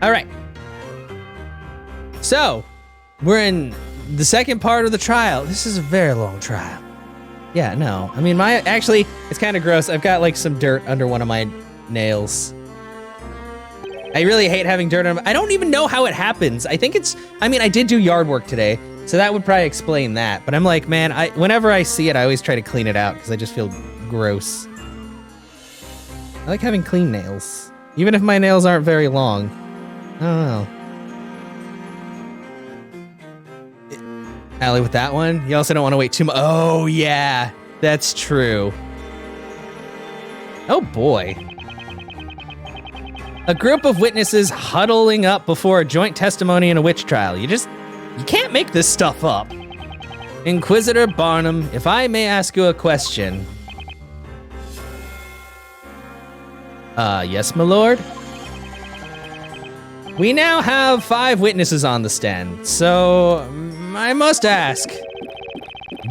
All right. So, we're in the second part of the trial. This is a very long trial. Yeah, no. I mean, actually, it's kind of gross. I've got like some dirt under one of my nails. I really hate having dirt on. I don't even know how it happens. I did do yard work today, so that would probably explain that. But I'm like, man, whenever I see it, I always try to clean it out because I just feel gross. I like having clean nails, even if my nails aren't very long. I don't know. Allie, with that one, you also don't want to wait too much. Oh yeah, that's true. Oh boy. A group of witnesses huddling up before a joint testimony in a witch trial. You can't make this stuff up. Inquisitor Barnum, if I may ask you a question. Yes, my lord? We now have 5 witnesses on the stand, so I must ask,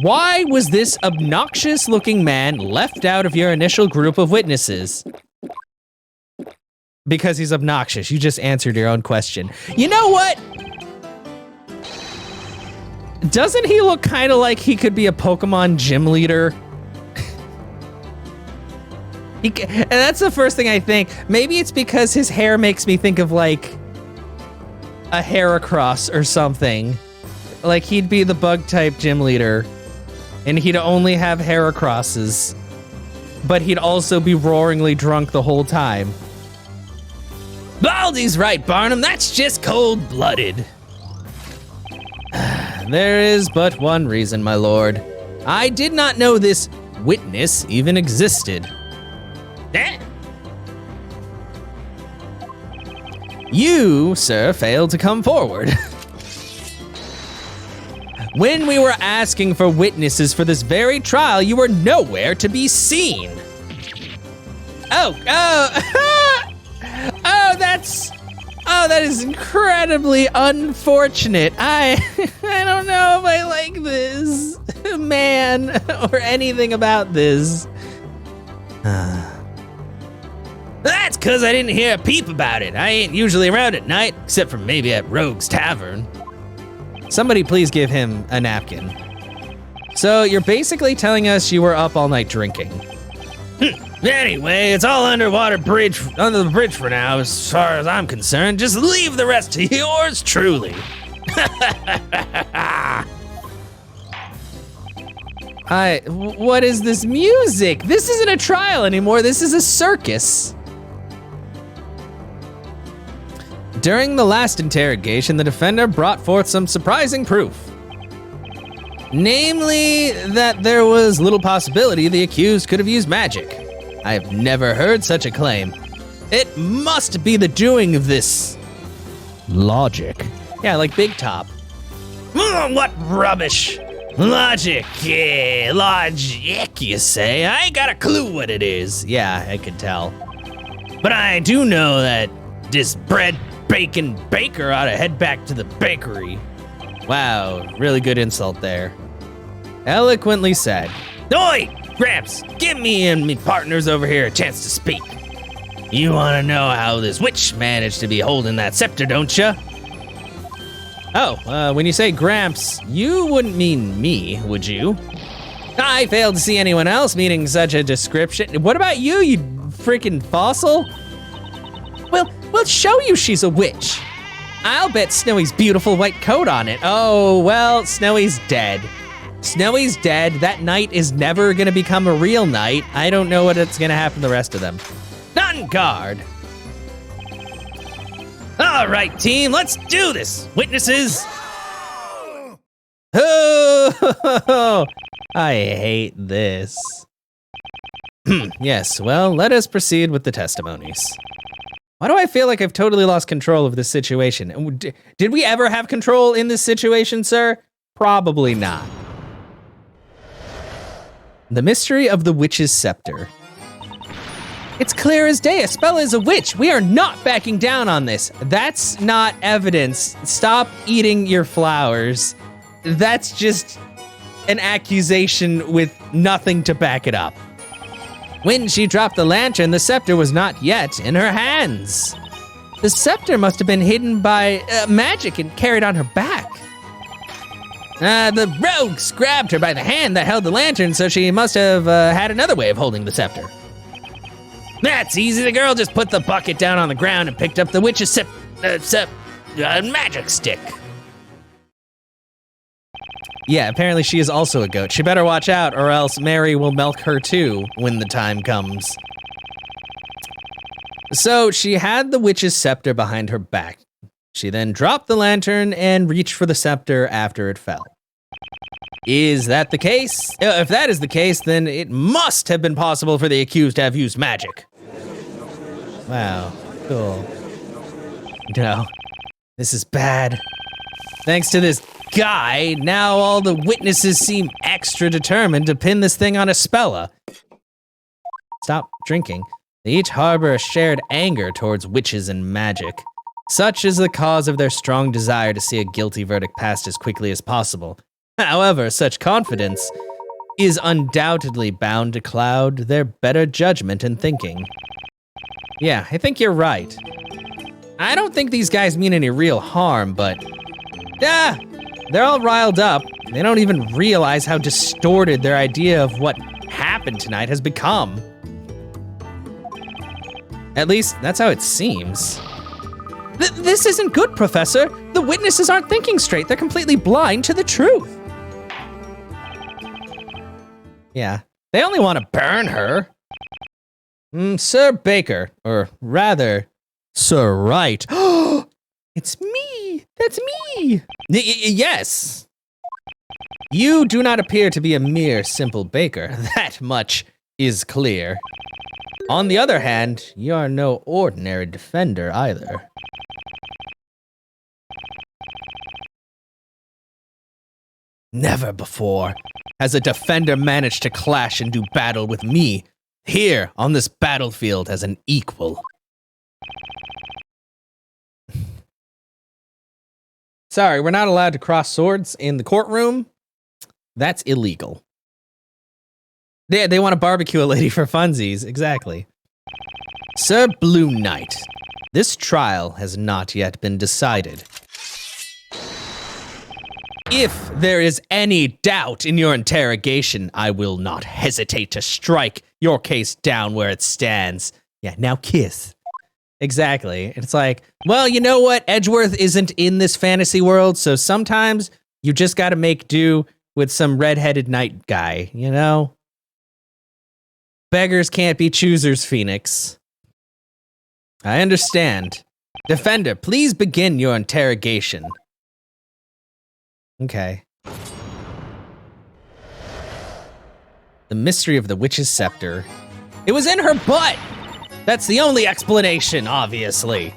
why was this obnoxious-looking man left out of your initial group of witnesses? Because he's obnoxious. You just answered your own question. You know what? Doesn't he look kind of like he could be a Pokemon gym leader? And that's the first thing I think. Maybe it's because his hair makes me think of like a Heracross or something. Like he'd be the bug type gym leader and he'd only have Heracrosses, but he'd also be roaringly drunk the whole time. Baldy's right, Barnum. That's just cold-blooded. There is but one reason, my lord. I did not know this witness even existed. You, sir, failed to come forward. When we were asking for witnesses for this very trial, you were nowhere to be seen. Oh, that is incredibly unfortunate. I don't know if I like this, man, or anything about this. That's because I didn't hear a peep about it. I ain't usually around at night, except for maybe at Rogue's Tavern. Somebody please give him a napkin. So you're basically telling us you were up all night drinking. Anyway, it's all under the bridge for now, as far as I'm concerned. Just leave the rest to yours truly. What is this music? This isn't a trial anymore, this is a circus. During the last interrogation, the defender brought forth some surprising proof. Namely, that there was little possibility the accused could have used magic. I have never heard such a claim. It must be the doing of this logic. Yeah, like Big Top. What rubbish. Logic, yeah, logic, you say? I ain't got a clue what it is. Yeah, I could tell. But I do know that this bread bacon baker ought to head back to the bakery. Wow, really good insult there. Eloquently said. Oi, Gramps, give me and me partners over here a chance to speak. You want to know how this witch managed to be holding that scepter, don't you? Oh, when you say Gramps, you wouldn't mean me, would you? I failed to see anyone else meeting such a description. What about you, you freaking fossil? We'll show you she's a witch. I'll bet Snowy's beautiful white coat on it. Oh, well, Snowy's dead. Snowy's dead. That night is never gonna become a real night. I don't know what's gonna happen to the rest of them. On guard. All right, team, let's do this. Witnesses. Oh, I hate this. Yes, well, let us proceed with the testimonies. Why do I feel like I've totally lost control of this situation? Did we ever have control in this situation, sir? Probably not. The mystery of the witch's scepter. It's clear as day, Espella is a witch. We are not backing down on this. That's not evidence. Stop eating your flowers. That's just an accusation with nothing to back it up. When she dropped the lantern, the scepter was not yet in her hands. The scepter must have been hidden by magic and carried on her back. The rogues grabbed her by the hand that held the lantern, so she must have had another way of holding the scepter. That's easy. The girl just put the bucket down on the ground and picked up the witch's magic stick. Yeah, apparently she is also a goat. She better watch out, or else Mary will milk her too when the time comes. So she had the witch's scepter behind her back. She then dropped the lantern and reached for the scepter after it fell. Is that the case? If that is the case, then it must have been possible for the accused to have used magic. Wow, cool. No, this is bad. Thanks to this guy, now all the witnesses seem extra determined to pin this thing on Espella. Stop drinking. They each harbor a shared anger towards witches and magic. Such is the cause of their strong desire to see a guilty verdict passed as quickly as possible. However, such confidence is undoubtedly bound to cloud their better judgment and thinking. Yeah, I think you're right. I don't think these guys mean any real harm, but they're all riled up. They don't even realize how distorted their idea of what happened tonight has become. At least, that's how it seems. This isn't good, Professor. The witnesses aren't thinking straight. They're completely blind to the truth. Yeah, they only want to burn her. Sir Baker, or rather, Sir Wright. It's me. That's me. Yes. You do not appear to be a mere simple baker. That much is clear. On the other hand, you are no ordinary defender either. Never before has a defender managed to clash and do battle with me here on this battlefield as an equal. Sorry, we're not allowed to cross swords in the courtroom. That's illegal. They want to barbecue a lady for funsies, exactly. Sir Blue Knight, this trial has not yet been decided. If there is any doubt in your interrogation, I will not hesitate to strike your case down where it stands. Yeah, now kiss. Exactly. It's like, well, you know what? Edgeworth isn't in this fantasy world, so sometimes you just gotta make do with some redheaded knight guy, you know? Beggars can't be choosers, Phoenix. I understand. Defender, please begin your interrogation. Okay. The mystery of the witch's scepter. It was in her butt! That's the only explanation, obviously.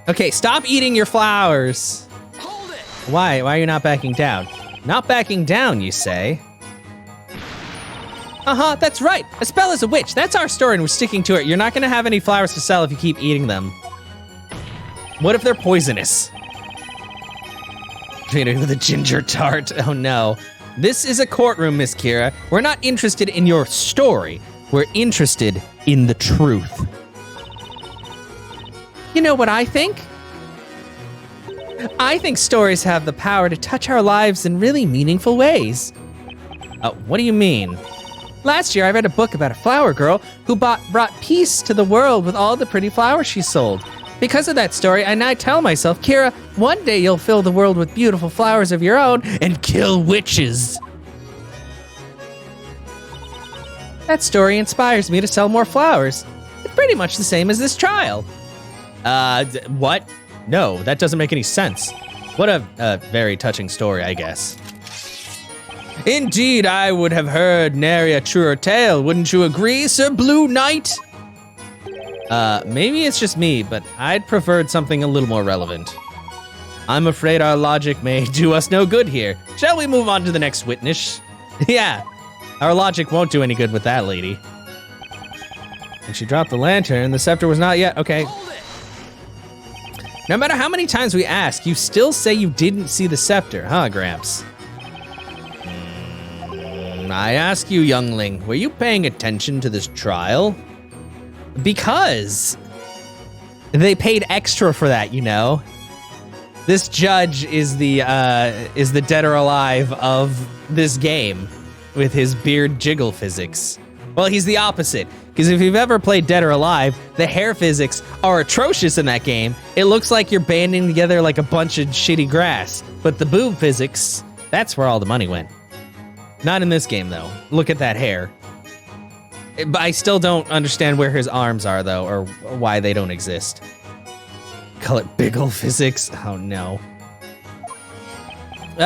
Okay, stop eating your flowers. Hold it! Why? Why are you not backing down? Not backing down, you say? Uh-huh, that's right. Espella's a witch. That's our story and we're sticking to it. You're not gonna have any flowers to sell if you keep eating them. What if they're poisonous? With a ginger tart. Oh no. This is a courtroom, Miss Kira. We're not interested in your story. We're interested in the truth. You know what I think? I think stories have the power to touch our lives in really meaningful ways. What do you mean? Last year, I read a book about a flower girl who brought peace to the world with all the pretty flowers she sold. Because of that story, I now tell myself, Kira, one day you'll fill the world with beautiful flowers of your own and kill witches. That story inspires me to sell more flowers. It's pretty much the same as this trial. What? No, that doesn't make any sense. What a very touching story, I guess. Indeed, I would have heard nary a truer tale, wouldn't you agree, Sir Blue Knight? Maybe it's just me, but I'd preferred something a little more relevant. I'm afraid our logic may do us no good here. Shall we move on to the next witness? Yeah, our logic won't do any good with that lady. And she dropped the lantern, the scepter was not yet, okay. No matter how many times we ask, you still say you didn't see the scepter, huh, Gramps? I ask you, youngling, were you paying attention to this trial? Because They paid extra for that, you know? This judge is the dead or alive of this game with his beard jiggle physics. Well, he's the opposite, because if you've ever played Dead or Alive, the hair physics are atrocious in that game. It looks like you're banding together like a bunch of shitty grass. But the boob physics, that's where all the money went. Not in this game, though. Look at that hair. But I still don't understand where his arms are, though, or why they don't exist. Call it Biggle physics? Oh, no.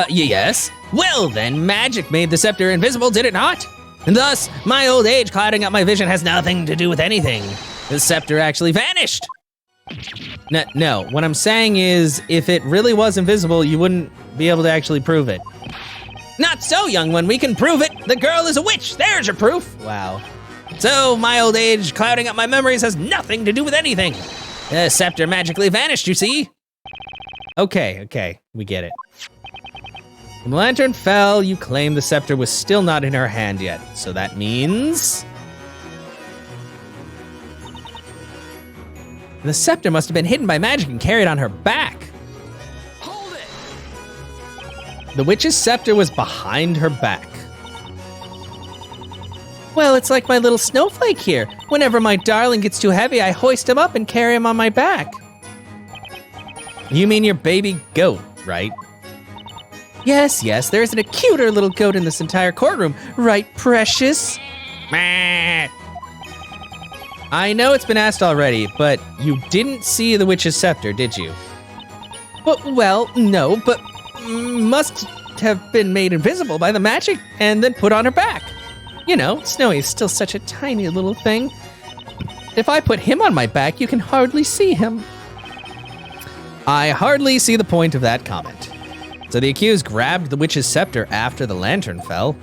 Yes? Well, then, magic made the scepter invisible, did it not? And thus, my old age clouding up my vision has nothing to do with anything. The scepter actually vanished. No, what I'm saying is, if it really was invisible, you wouldn't be able to actually prove it. Not so, young one, we can prove it. The girl is a witch, there's your proof. Wow. So, my old age clouding up my memories has nothing to do with anything. The scepter magically vanished, you see? Okay, we get it. When the lantern fell, you claimed the scepter was still not in her hand yet. So that means... the scepter must have been hidden by magic and carried on her back. Hold it! The witch's scepter was behind her back. Well, it's like my little snowflake here. Whenever my darling gets too heavy, I hoist him up and carry him on my back. You mean your baby goat, right? Yes, there isn't a cuter little goat in this entire courtroom, right, precious? I know it's been asked already, but you didn't see the witch's scepter, did you? Well, no, but must have been made invisible by the magic and then put on her back. You know, Snowy is still such a tiny little thing. If I put him on my back, you can hardly see him. I hardly see the point of that comment. So the accused grabbed the witch's scepter after the lantern fell.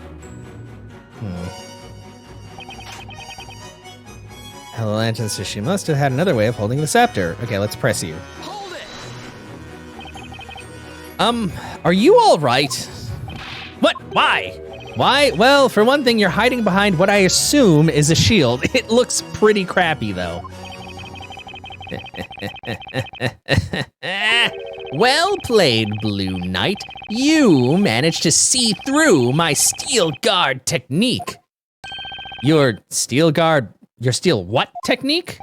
The lantern says she must have had another way of holding the scepter. Okay, let's press you. Hold it! Are you all right? What? Why? Why? Well, for one thing, you're hiding behind what I assume is a shield. It looks pretty crappy, though. Well played, Blue Knight. You managed to see through my steel guard technique. Your steel what technique?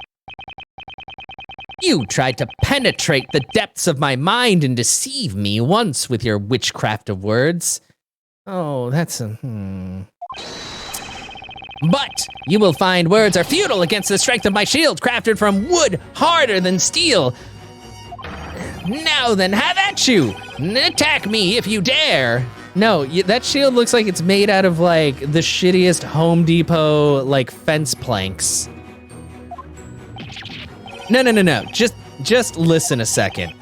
You tried to penetrate the depths of my mind and deceive me once with your witchcraft of words. Oh, that's a But you will find words are futile against the strength of my shield, crafted from wood harder than steel. Now then, have at you! Attack me if you dare! No, that shield looks like it's made out of, like, the shittiest Home Depot, like, fence planks. No. Just listen a second.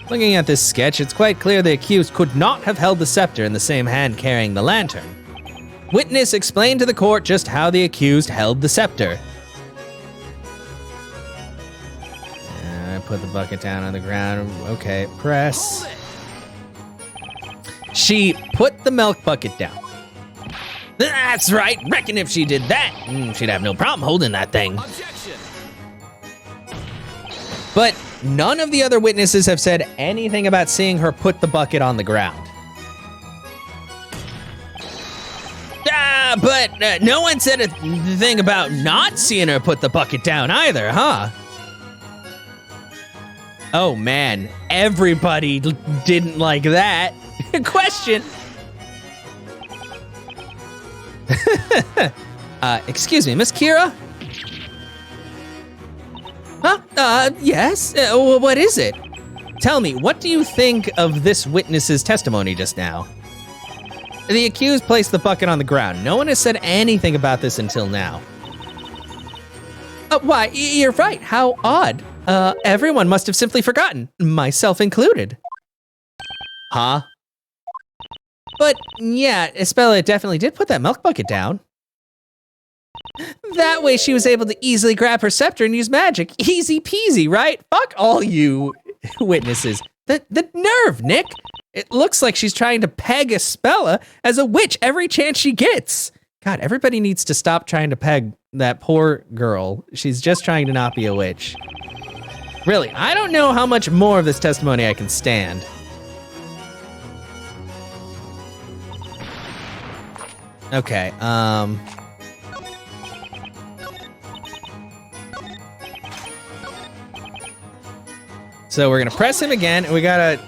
Looking at this sketch, it's quite clear the accused could not have held the scepter in the same hand carrying the lantern. Witness explained to the court just how the accused held the scepter. Put the bucket down on the ground. Okay, press. She put the milk bucket down. That's right. Reckon if she did that, she'd have no problem holding that thing. Objection. But none of the other witnesses have said anything about seeing her put the bucket on the ground. But no one said a thing about not seeing her put the bucket down either, huh? Oh man, everybody didn't like that. Question. Excuse me, Miss Kira? Huh? Yes? What is it? Tell me, what do you think of this witness's testimony just now? The accused placed the bucket on the ground. No one has said anything about this until now. Why, you're right. How odd. Everyone must have simply forgotten, myself included. Huh? But yeah, Espella definitely did put that milk bucket down. That way she was able to easily grab her scepter and use magic. Easy peasy, right? Fuck all you witnesses. The nerve, Nick. It looks like she's trying to peg Espella as a witch every chance she gets. God, everybody needs to stop trying to peg that poor girl. She's just trying to not be a witch. Really, I don't know how much more of this testimony I can stand. Okay, so we're gonna press him again, and we gotta...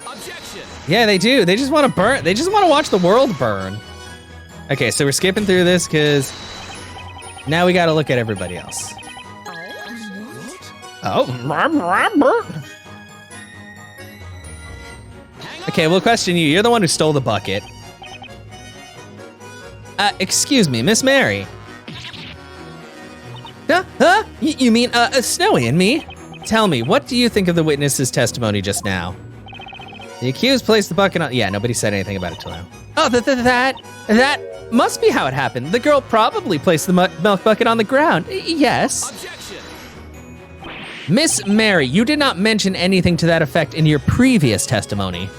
Objection. Yeah, they do. They just want to burn. They just want to watch the world burn. Okay, so we're skipping through this because now we gotta look at everybody else. Oh. Okay, we'll question you. You're the one who stole the bucket. Excuse me, Miss Mary. You mean, Snowy and me? Tell me, what do you think of the witness's testimony just now? The accused placed the bucket on... Yeah, nobody said anything about it till now. Oh, that must be how it happened. The girl probably placed the milk bucket on the ground. Yes. Objection. Miss Mary, you did not mention anything to that effect in your previous testimony.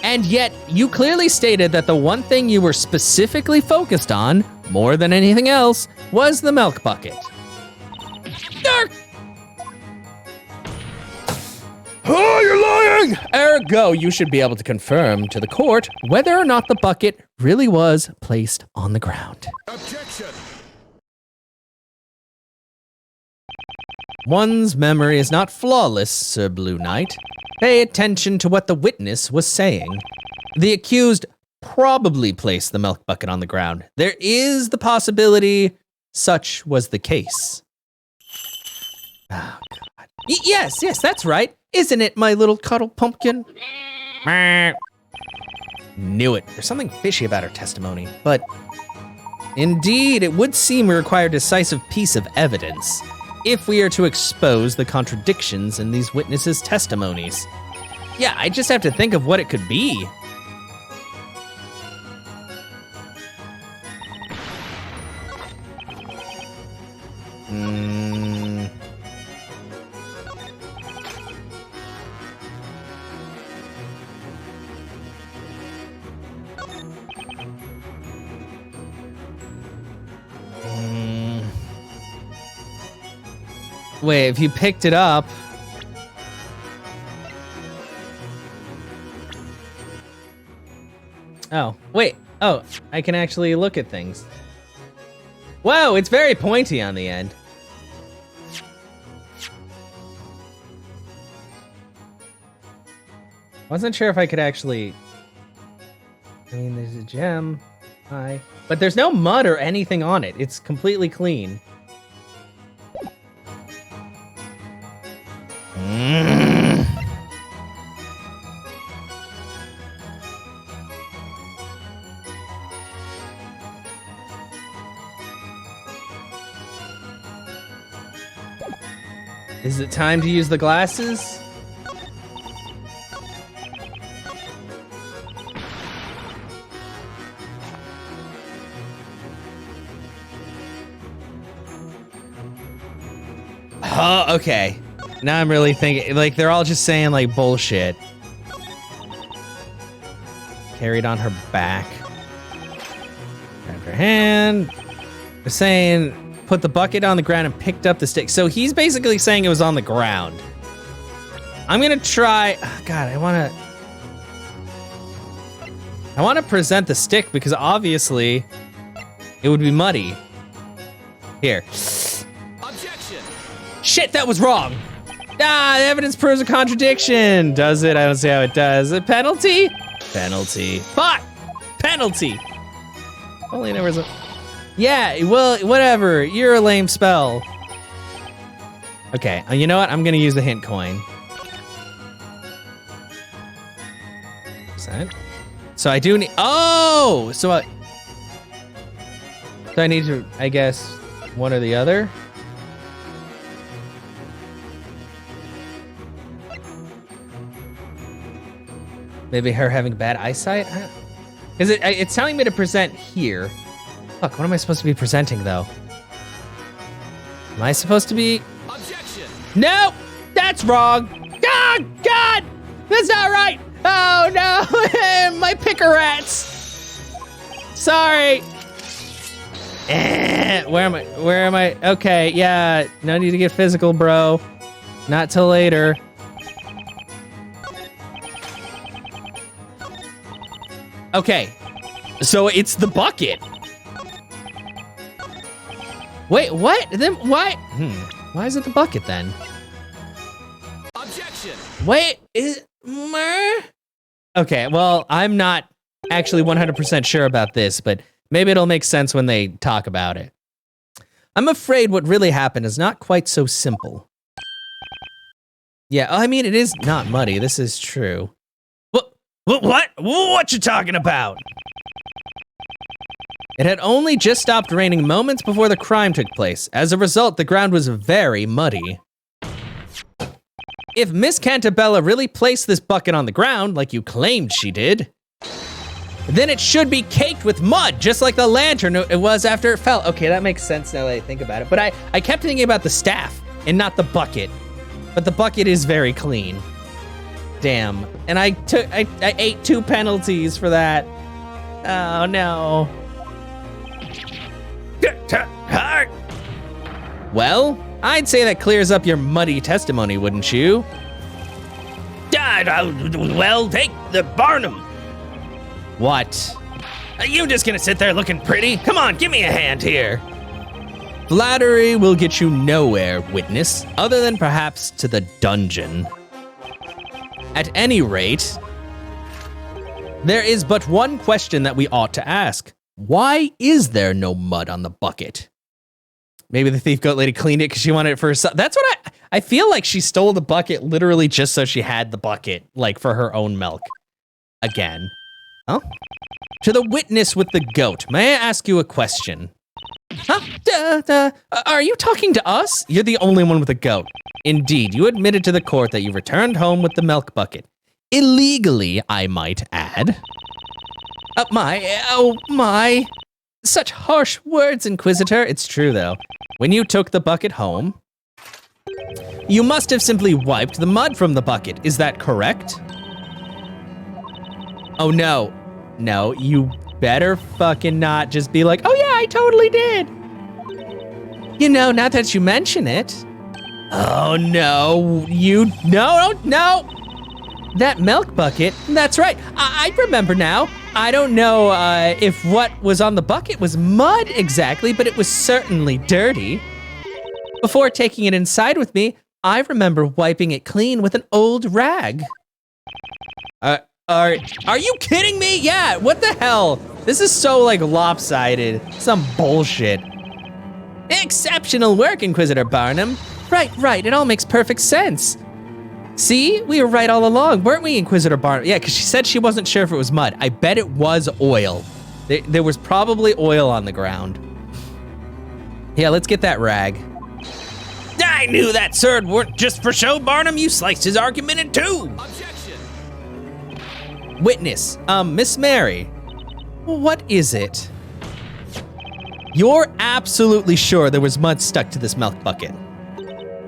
And yet, you clearly stated that the one thing you were specifically focused on, more than anything else, was the milk bucket. Oh, you're lying! Ergo, you should be able to confirm to the court whether or not the bucket really was placed on the ground. Objection! One's memory is not flawless, Sir Blue Knight. Pay attention to what the witness was saying. The accused probably placed the milk bucket on the ground. There is the possibility such was the case. Oh, God. Yes, that's right. Isn't it, my little cuddle pumpkin? Knew it. There's something fishy about her testimony, but indeed, it would seem we require a decisive piece of evidence if we are to expose the contradictions in these witnesses' testimonies. Yeah, I just have to think of what it could be. Wait, if you picked it up... Oh, wait. Oh, I can actually look at things. Whoa, it's very pointy on the end. Wasn't sure if I could actually... I mean, there's a gem. Hi. But there's no mud or anything on it. It's completely clean. Is it time to use the glasses? Oh, okay. Now I'm really thinking, like, they're all just saying, like, bullshit. Carried on her back. Grabbed her hand. They're saying, put the bucket on the ground and picked up the stick. So he's basically saying it was on the ground. I'm gonna try, oh God, I wanna present the stick because obviously it would be muddy. Here. Objection. Shit, that was wrong. Ah, the evidence proves a contradiction. Does it? I don't see how it does. A penalty? Penalty. Fuck! Penalty! Only there was a... Yeah, well, whatever. You're a lame spell. Okay, you know what? I'm gonna use the hint coin. Percent. So I do need... Oh! So I need to, I guess, one or the other. Maybe her having bad eyesight? Because it's telling me to present here. Fuck, what am I supposed to be presenting, though? Am I supposed to be... Objection! No! That's wrong! Oh, God! That's not right! Oh, no! My picker rats! Sorry. Where am I? Where am I? Okay, yeah. No need to get physical, bro. Not till later. Okay. So it's the bucket. Wait, what? Then why? Why is it the bucket then? Objection. Wait, okay, well, I'm not actually 100% sure about this, but maybe it'll make sense when they talk about it. I'm afraid what really happened is not quite so simple. Yeah, I mean, it is not muddy. This is true. What? What you talking about? It had only just stopped raining moments before the crime took place. As a result, the ground was very muddy. If Miss Cantabella really placed this bucket on the ground, like you claimed she did, then it should be caked with mud, just like the lantern it was after it fell. Okay, that makes sense now that I think about it. But I kept thinking about the staff and not the bucket. But the bucket is very clean. Damn. And I ate 2 penalties for that. Oh, no. Well, I'd say that clears up your muddy testimony, wouldn't you? Well, take the Barnum. What? Are you just gonna sit there looking pretty? Come on, give me a hand here. Flattery will get you nowhere, witness, other than perhaps to the dungeon. At any rate, there is but one question that we ought to ask. Why is there no mud on the bucket? Maybe the thief goat lady cleaned it because she wanted it for herself. That's what I feel like she stole the bucket literally just so she had the bucket, like for her own milk. Again. Huh? To the witness with the goat, may I ask you a question? Huh? Are you talking to us? You're the only one with a goat. Indeed, you admitted to the court that you returned home with the milk bucket. Illegally, I might add. Oh my. Such harsh words, Inquisitor. It's true, though. When you took the bucket home, you must have simply wiped the mud from the bucket. Is that correct? Oh, no. No, you better fucking not just be like, oh yeah, I totally did. You know, now that you mention it. Oh no, no. That milk bucket, that's right. I remember now. I don't know if what was on the bucket was mud exactly, but it was certainly dirty. Before taking it inside with me, I remember wiping it clean with an old rag. Are you kidding me? Yeah, what the hell? This is so like lopsided. Some bullshit. Exceptional work, Inquisitor Barnum. Right, it all makes perfect sense. See, we were right all along, weren't we, Inquisitor Barnum? Yeah, because she said she wasn't sure if it was mud. I bet it was oil. There was probably oil on the ground. Yeah, let's get that rag. I knew that sword weren't just for show, Barnum. You sliced his argument in 2. Objection. Witness, Miss Mary, what is it? You're absolutely sure there was mud stuck to this milk bucket?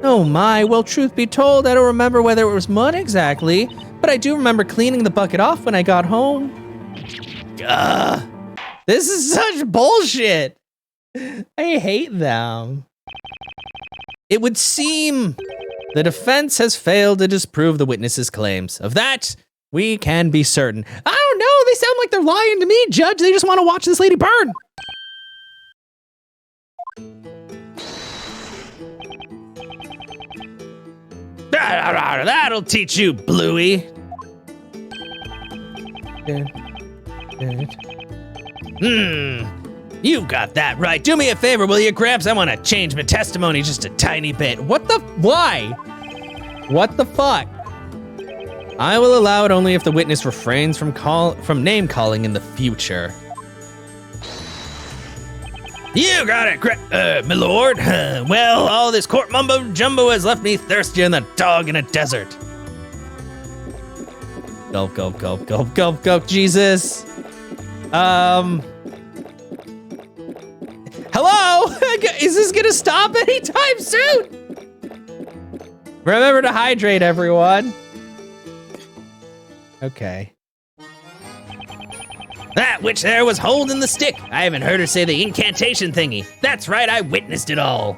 Oh my, well, truth be told, I don't remember whether it was mud exactly, but I do remember cleaning the bucket off when I got home. This is such bullshit. I hate them. It would seem the defense has failed to disprove the witness's claims. Of that, we can be certain. I don't know, they sound like they're lying to me, Judge. They just want to watch this lady burn. That'll teach you, Bluey. You got that right. Do me a favor, will you, Gramps? I want to change my testimony just a tiny bit. Why? What the fuck? I will allow it only if the witness refrains from name calling in the future. You got it, my lord. Well, all this court mumbo jumbo has left me thirstier than a dog in a desert. Gulp, gulp, gulp, gulp, gulp, gulp, Jesus. Hello? Is this gonna stop anytime soon? Remember to hydrate, everyone. Okay. That witch there was holding the stick. I haven't heard her say the incantation thingy. That's right, I witnessed it all.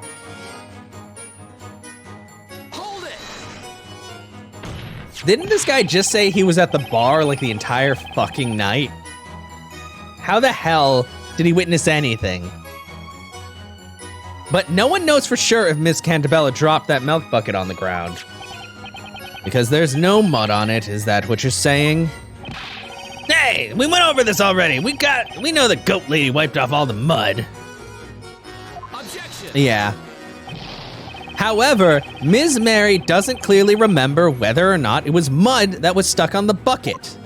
Hold it! Didn't this guy just say he was at the bar like the entire fucking night? How the hell did he witness anything? But no one knows for sure if Miss Cantabella dropped that milk bucket on the ground. Because there's no mud on it, is that what you're saying? Hey, we went over this already. We know the goat lady wiped off all the mud. Objection! Yeah. However, Ms. Mary doesn't clearly remember whether or not it was mud that was stuck on the bucket.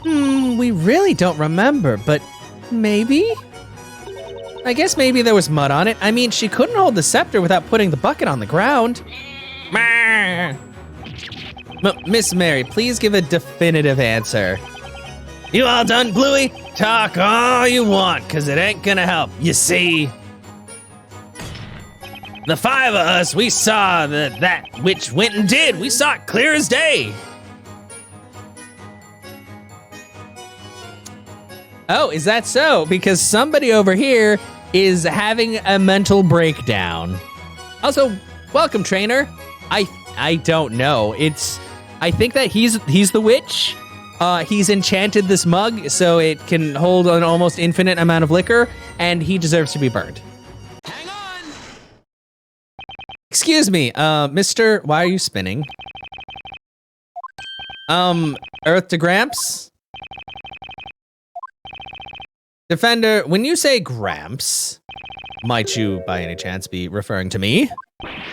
We really don't remember, but maybe? I guess maybe there was mud on it. I mean, she couldn't hold the scepter without putting the bucket on the ground. Miss Mary, please give a definitive answer. You all done, Bluey? Talk all you want, cause it ain't gonna help. You see, the five of us, we saw that witch went and did. We saw it clear as day. Oh, is that so? Because somebody over here is having a mental breakdown. Also, welcome, trainer. I don't know. I think that he's the witch. He's enchanted this mug so it can hold an almost infinite amount of liquor, and he deserves to be burned. Hang on! Excuse me, mister, why are you spinning? Earth to Gramps? Defender, when you say Gramps, might you by any chance be referring to me?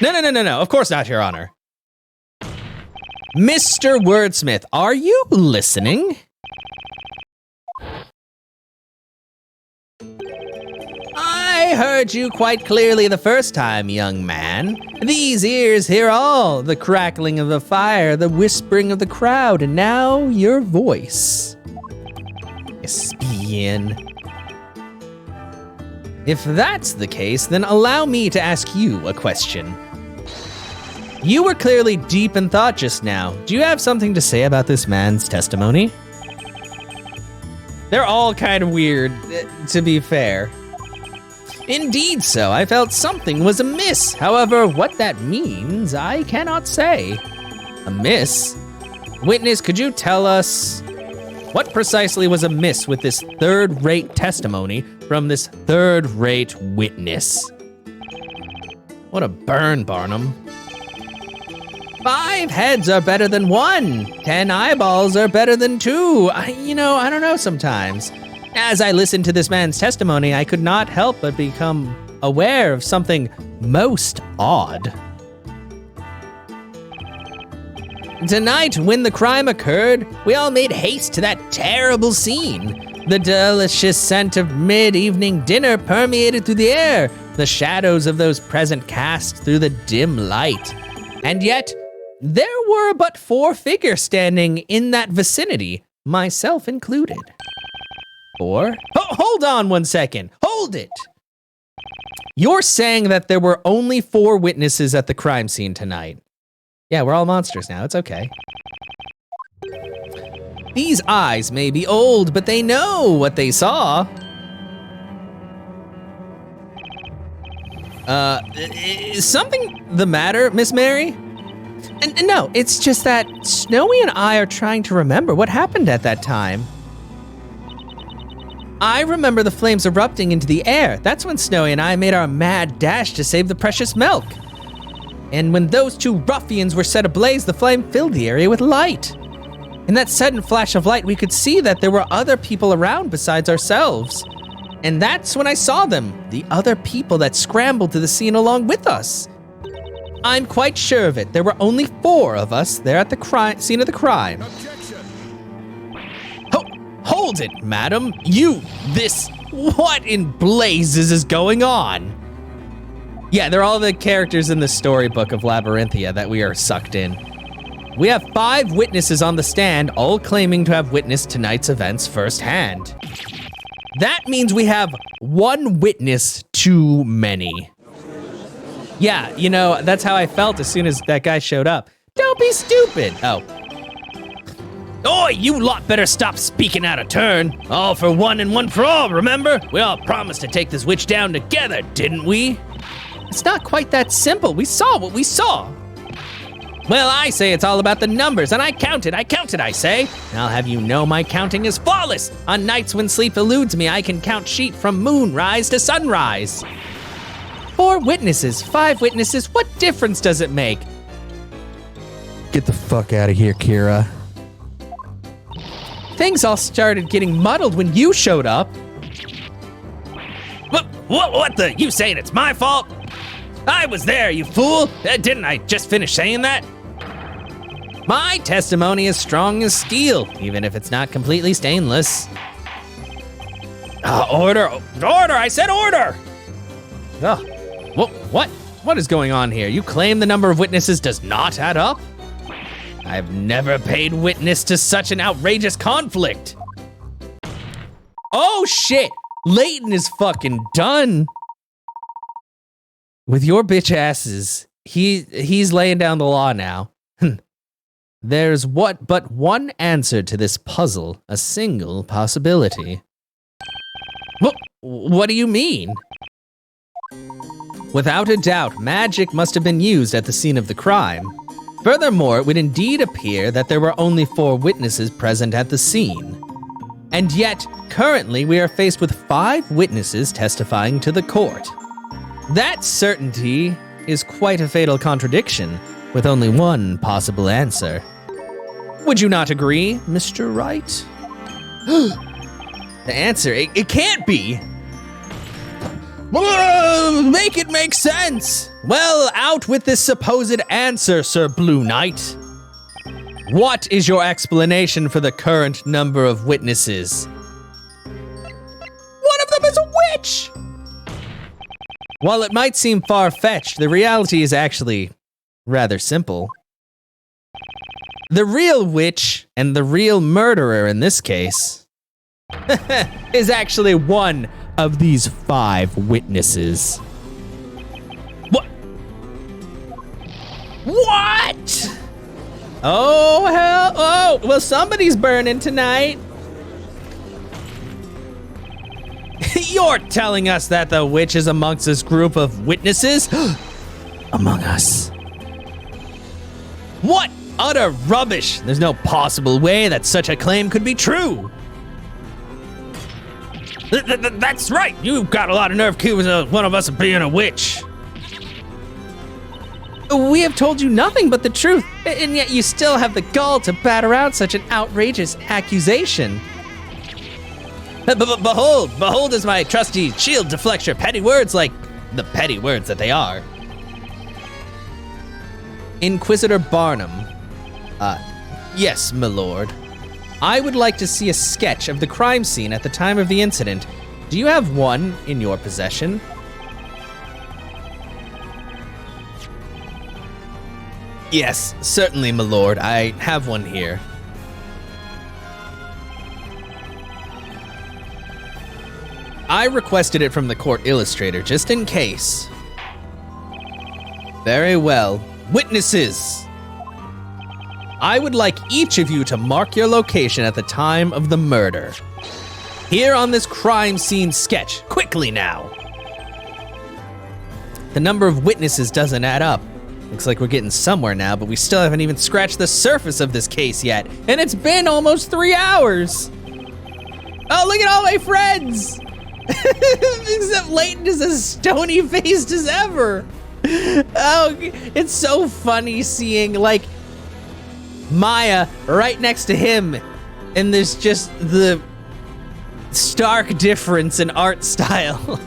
No, of course not, Your Honor. Mr. Wordsmith, are you listening? I heard you quite clearly the first time, young man. These ears hear all, the crackling of the fire, the whispering of the crowd, and now your voice. Espion. If that's the case, then allow me to ask you a question. You were clearly deep in thought just now. Do you have something to say about this man's testimony? They're all kind of weird, to be fair. Indeed so, I felt something was amiss. However, what that means, I cannot say. Amiss? Witness, could you tell us what precisely was amiss with this third-rate testimony from this third-rate witness? What a burn, Barnum. 5 heads are better than 1. 10 eyeballs are better than 2. I don't know sometimes. As I listened to this man's testimony, I could not help but become aware of something most odd. Tonight, when the crime occurred, we all made haste to that terrible scene. The delicious scent of mid-evening dinner permeated through the air, the shadows of those present cast through the dim light. And yet, there were but 4 figures standing in that vicinity, myself included. 4? Hold on 1 second. Hold it. You're saying that there were only 4 witnesses at the crime scene tonight. Yeah, we're all monsters now. It's okay. These eyes may be old, but they know what they saw. Is something the matter, Miss Mary? And no, it's just that Snowy and I are trying to remember what happened at that time. I remember the flames erupting into the air. That's when Snowy and I made our mad dash to save the precious milk. And when those 2 ruffians were set ablaze, the flame filled the area with light. In that sudden flash of light, we could see that there were other people around besides ourselves. And that's when I saw them, the other people that scrambled to the scene along with us. I'm quite sure of it. There were only 4 of us there at the scene of the crime. Hold it, madam. What in blazes is going on? Yeah, they're all the characters in the storybook of Labyrinthia that we are sucked in. We have 5 witnesses on the stand, all claiming to have witnessed tonight's events firsthand. That means we have 1 witness too many. Yeah, that's how I felt as soon as that guy showed up. Don't be stupid. Oh. Oi, you lot better stop speaking out of turn. All for one and one for all, remember? We all promised to take this witch down together, didn't we? It's not quite that simple. We saw what we saw. Well, I say it's all about the numbers, and I counted, I say. I'll have you know my counting is flawless. On nights when sleep eludes me, I can count sheep from moonrise to sunrise. 4 witnesses, 5 witnesses, what difference does it make? Get the fuck out of here, Kira. Things all started getting muddled when you showed up. What the? You saying it's my fault? I was there, you fool. Didn't I just finish saying that? My testimony is strong as steel, even if it's not completely stainless. Order, I said order. Oh, what is going on here? You claim the number of witnesses does not add up? I've never paid witness to such an outrageous conflict. Oh shit, Layton is fucking done. With your bitch asses, he's laying down the law now. There's but one answer to this puzzle, a single possibility. What do you mean? Without a doubt, magic must have been used at the scene of the crime. Furthermore, it would indeed appear that there were only 4 witnesses present at the scene. And yet, currently we are faced with 5 witnesses testifying to the court. That certainty is quite a fatal contradiction, with only one possible answer. Would you not agree, Mr. Wright? The answer, it can't be. Make it make sense. Well, out with this supposed answer, Sir Blue Knight. What is your explanation for the current number of witnesses? One of them is a witch! While it might seem far-fetched, the reality is actually rather simple. The real witch, and the real murderer in this case, is actually one of these 5 witnesses. What? Oh, hell, oh, well, somebody's burning tonight. You're telling us that the witch is amongst this group of witnesses? Among us. What utter rubbish! There's no possible way that such a claim could be true. That's right. You've got a lot of nerve accusing one of us of being a witch. We have told you nothing but the truth, and yet you still have the gall to bat around such an outrageous accusation. Behold is my trusty shield to flex your petty words like the petty words that they are. Inquisitor Barnum. Yes, my lord. I would like to see a sketch of the crime scene at the time of the incident. Do you have one in your possession? Yes, certainly, my lord. I have one here. I requested it from the court illustrator, just in case. Very well. Witnesses! I would like each of you to mark your location at the time of the murder. Here on this crime scene sketch, quickly now. The number of witnesses doesn't add up. Looks like we're getting somewhere now, but we still haven't even scratched the surface of this case yet. And it's been almost 3 hours. Oh, look at all my friends. Except Layton is as stony-faced as ever. Oh, it's so funny seeing, like, Maya right next to him, and there's just the stark difference in art style.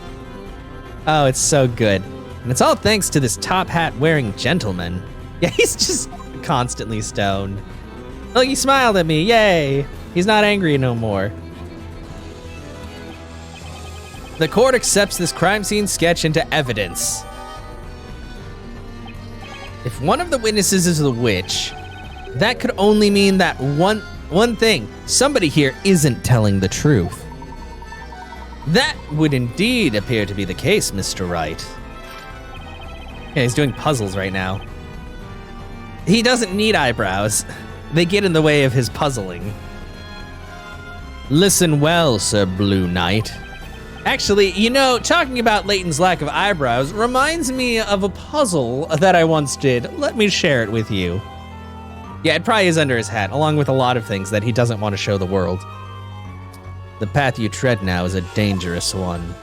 Oh, it's so good. And it's all thanks to this top hat wearing gentleman. Yeah, he's just constantly stoned. Look, he smiled at me, yay. He's not angry no more. The court accepts this crime scene sketch into evidence. If one of the witnesses is the witch, that could only mean that one thing, somebody here isn't telling the truth. That would indeed appear to be the case, Mr. Wright. Yeah, he's doing puzzles right now. He doesn't need eyebrows. they get in the way of his puzzling. Listen well, Sir Blue Knight. Actually, you know, talking about Layton's lack of eyebrows reminds me of a puzzle that I once did. Let me share it with you. Yeah, it probably is under his hat, along with a lot of things that he doesn't want to show the world. The path you tread now is a dangerous one.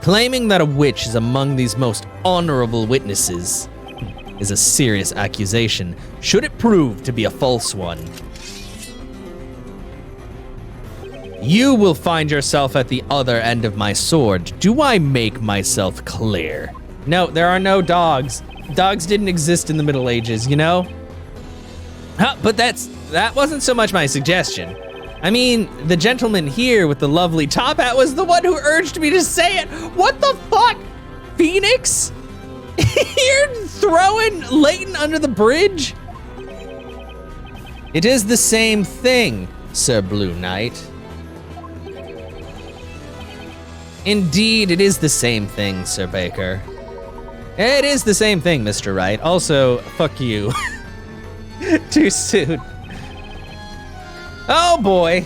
Claiming that a witch is among these most honorable witnesses is a serious accusation, should it prove to be a false one. You will find yourself at the other end of my sword. Do I make myself clear? No, there are no dogs. Dogs didn't exist in the Middle Ages, you know? But that wasn't so much my suggestion. I mean, the gentleman here with the lovely top hat was the one who urged me to say it. What the fuck? Phoenix? You're throwing Layton under the bridge? It is the same thing, Sir Blue Knight. Indeed, it is the same thing, Sir Baker. It is the same thing, Mr. Wright. Also, fuck you. Too soon. Oh boy.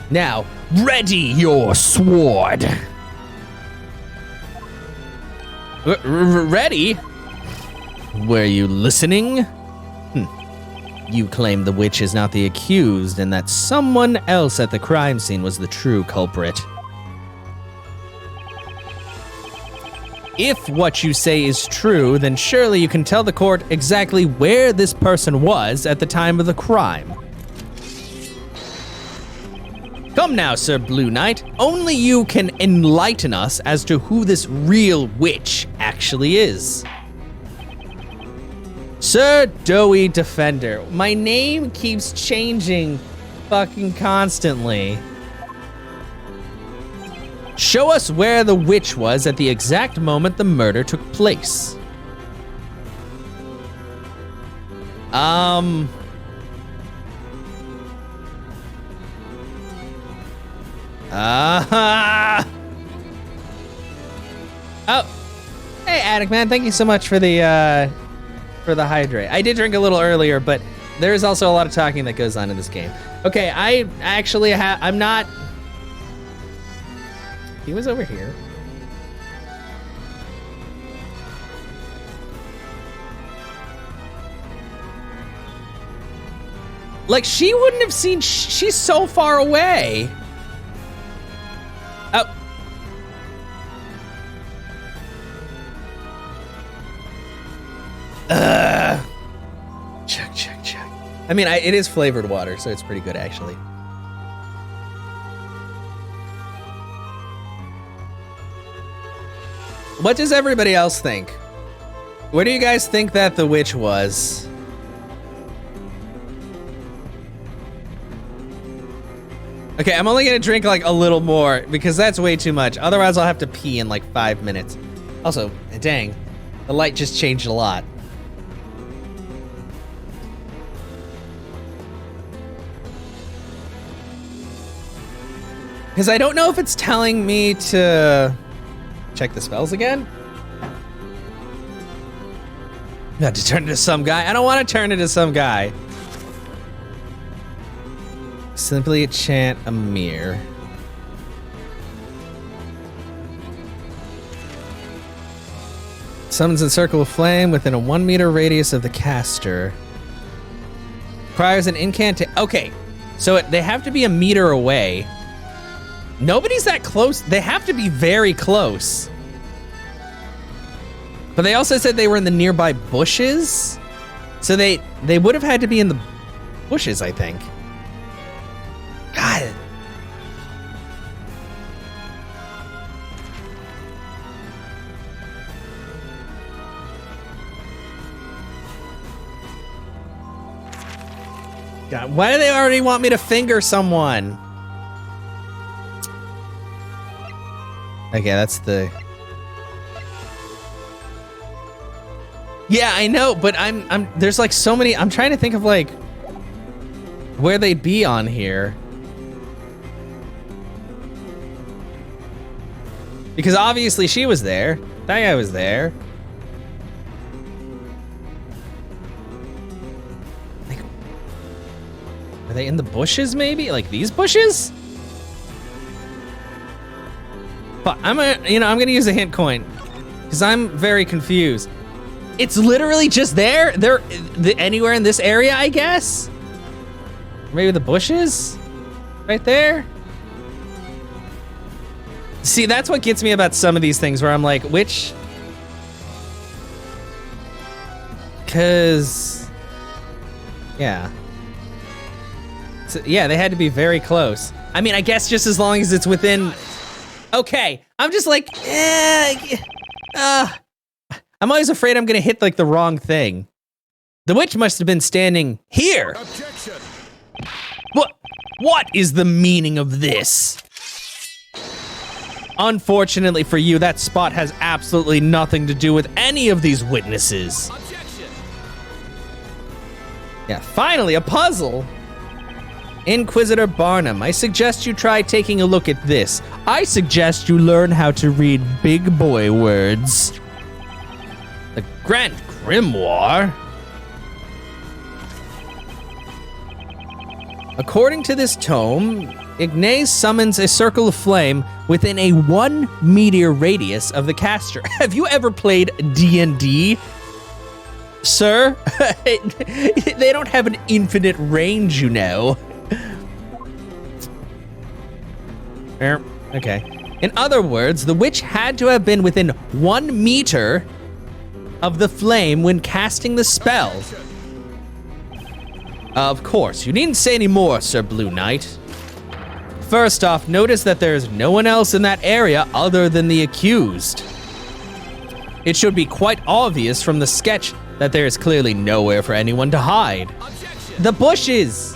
Now, ready your sword. Ready? Were you listening? You claim the witch is not the accused and that someone else at the crime scene was the true culprit. If what you say is true, then surely you can tell the court exactly where this person was at the time of the crime. Come now, Sir Blue Knight. Only you can enlighten us as to who this real witch actually is. Sir Doughy Defender. My name keeps changing fucking constantly. Show us where the witch was at the exact moment the murder took place. Oh, hey, Attic Man, thank you so much for the hydrate. I did drink a little earlier, but there is also a lot of talking that goes on in this game. Okay, I actually I'm not. He was over here. Like, she wouldn't have seen. She's so far away. Oh. Check. I mean, it is flavored water, so it's pretty good, actually. What does everybody else think? Where do you guys think that the witch was? Okay, I'm only gonna drink like a little more because that's way too much. Otherwise, I'll have to pee in like 5 minutes. Also, dang, the light just changed a lot. Because I don't know if it's telling me to check the spells again. I have to turn into some guy. I don't want to turn into some guy. Simply chant a mirror. Summons a circle of flame within a 1 meter radius of the caster. Requires an incantation. Okay, so they have to be a meter away. Nobody's that close. They have to be very close. But they also said they were in the nearby bushes. So they would have had to be in the bushes, I think. God. God, why do they already want me to finger someone? Okay, that's the... Yeah, I know, but I'm there's like so many. I'm trying to think of like where they'd be on here. Because obviously she was there. That guy was there. Like, are they in the bushes maybe? Like these bushes? But I'm gonna use a hint coin because I'm very confused. It's literally just there. They're anywhere in this area, I guess. Maybe the bushes, right there. See, that's what gets me about some of these things where I'm like, which? Cause, yeah. So, yeah, they had to be very close. I mean, I guess just as long as it's within. Okay, I'm just like, I'm always afraid I'm gonna hit like the wrong thing. The witch must have been standing here. Objection. What is the meaning of this? Unfortunately for you, that spot has absolutely nothing to do with any of these witnesses. Objection. Yeah, finally, a puzzle. Inquisitor Barnum, I suggest you try taking a look at this. I suggest you learn how to read big boy words. The Grand Grimoire? According to this tome, Ignace summons a circle of flame within a 1 meter radius of the caster. Have you ever played D&D? Sir? They don't have an infinite range, you know. Okay. In other words, the witch had to have been within 1 meter of the flame when casting the spell. Of course, you needn't say any more, Sir Blue Knight. First off, notice that there's no one else in that area other than the accused. It should be quite obvious from the sketch that there is clearly nowhere for anyone to hide. Objection. The bushes!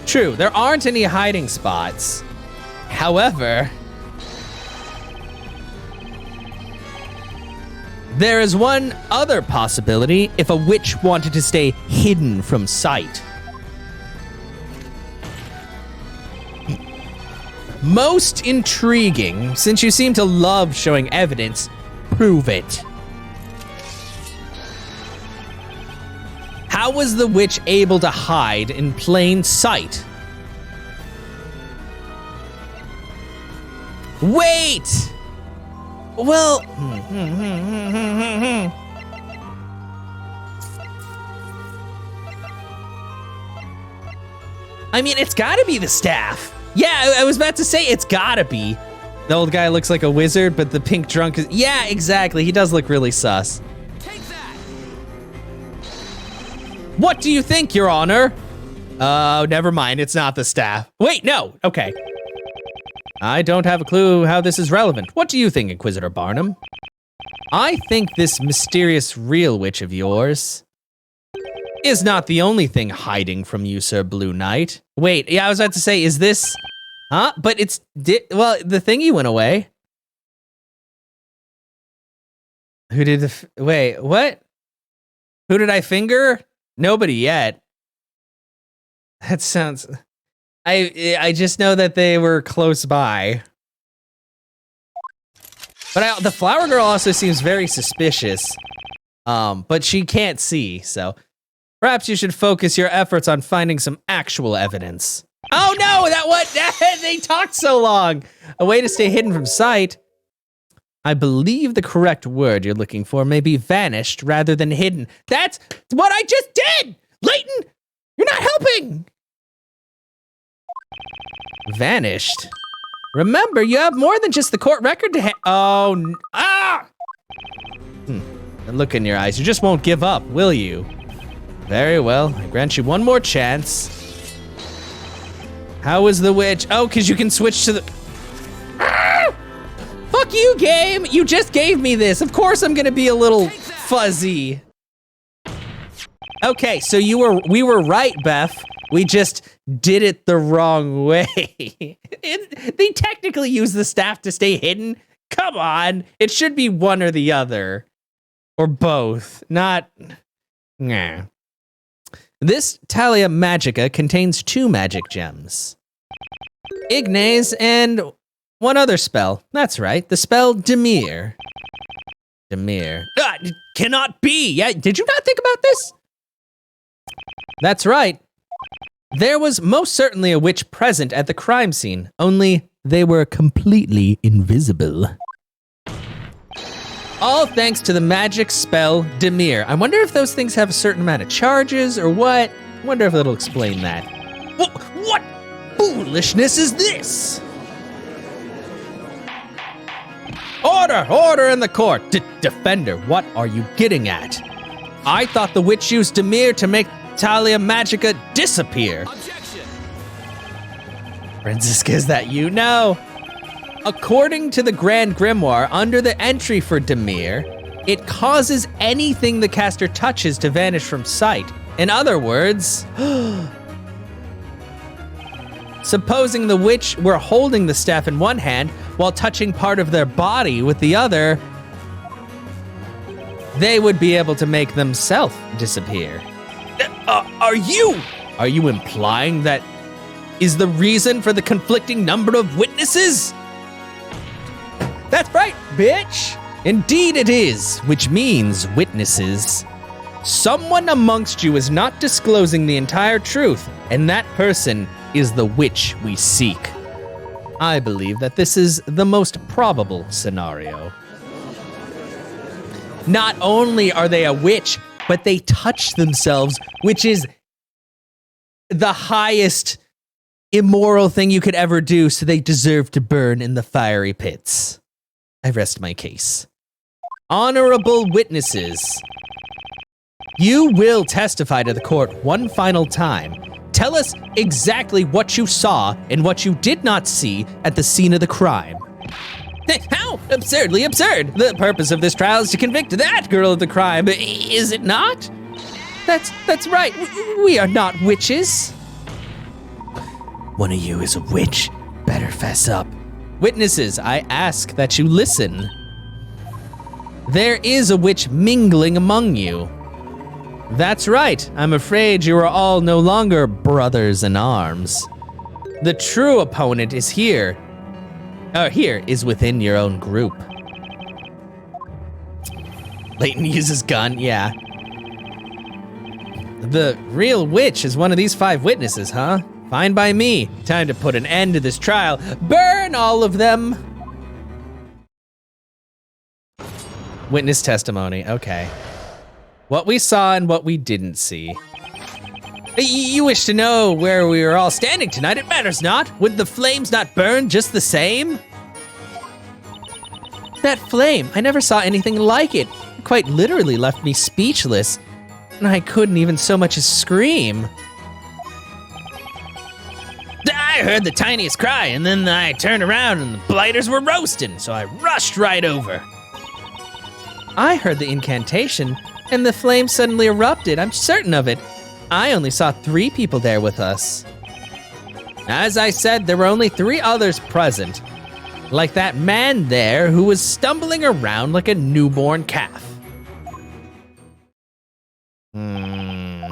True, there aren't any hiding spots. However, there is one other possibility if a witch wanted to stay hidden from sight. Most intriguing, since you seem to love showing evidence, prove it. How was the witch able to hide in plain sight? Wait! Well, I mean, it's gotta be the staff. Yeah, I was about to say it's gotta be. The old guy looks like a wizard, but the pink drunk is, yeah, exactly. He does look really sus. Take that. What do you think, Your Honor? Oh, never mind. It's not the staff. Wait, no. Okay. I don't have a clue how this is relevant. What do you think, Inquisitor Barnum? I think this mysterious real witch of yours is not the only thing hiding from you, Sir Blue Knight. Wait, yeah, I was about to say, is this... Huh? But it's... well, the thingy went away. Who did the... wait, what? Who did I finger? Nobody yet. That sounds... I just know that they were close by. But the flower girl also seems very suspicious. But she can't see, so... Perhaps you should focus your efforts on finding some actual evidence. Oh no, they talked so long. A way to stay hidden from sight. I believe the correct word you're looking for may be vanished rather than hidden. That's what I just did! Layton, you're not helping! Vanished? Remember, you have more than just the court record to And look in your eyes, you just won't give up, will you? Very well, I grant you one more chance. How is the witch? Oh, because you can switch to the... Fuck you, game! You just gave me this. Of course I'm gonna be a little fuzzy. Okay, so we were right, Beth. We just did it the wrong way. They technically use the staff to stay hidden. Come on. It should be one or the other. Or both. Not... Nah. This Talia Magica contains 2 magic gems. Ignace and one other spell. That's right, the spell Demir. Demir. It cannot be. Yeah, did you not think about this? That's right. There was most certainly a witch present at the crime scene, only they were completely invisible. All thanks to the magic spell Demir. I wonder if those things have a certain amount of charges or what. I wonder if it'll explain that. What foolishness is this? Order in the court. Defender, what are you getting at? I thought the witch used Demir to make Talia Magica disappear. Objection! Francisca, is that you? No. According to the Grand Grimoire, under the entry for Demir, it causes anything the caster touches to vanish from sight. In other words, supposing the witch were holding the staff in one hand while touching part of their body with the other, they would be able to make themselves disappear. Are you implying that is the reason for the conflicting number of witnesses? That's right, bitch! Indeed it is, which means witnesses. Someone amongst you is not disclosing the entire truth, and that person is the witch we seek. I believe that this is the most probable scenario. Not only are they a witch, but they touch themselves, which is the highest immoral thing you could ever do, so they deserve to burn in the fiery pits. I rest my case. Honorable witnesses, you will testify to the court one final time. Tell us exactly what you saw and what you did not see at the scene of the crime. How absurdly absurd! The purpose of this trial is to convict that girl of the crime, is it not? That's right, we are not witches. One of you is a witch, better fess up. Witnesses, I ask that you listen. There is a witch mingling among you. That's right, I'm afraid you are all no longer brothers in arms. The true opponent is here. Here is within your own group. Layton uses gun, yeah. The real witch is one of these 5 witnesses, huh? Fine by me. Time to put an end to this trial. Burn all of them! Witness testimony, okay. What we saw and what we didn't see. You wish to know where we are all standing tonight? It matters not. Would the flames not burn just the same? That flame, I never saw anything like it. It quite literally left me speechless. And I couldn't even so much as scream. I heard the tiniest cry, and then I turned around and the blighters were roasting, so I rushed right over. I heard the incantation, and the flame suddenly erupted. I'm certain of it. I only saw 3 people there with us. As I said, there were only 3 others present. Like that man there who was stumbling around like a newborn calf. A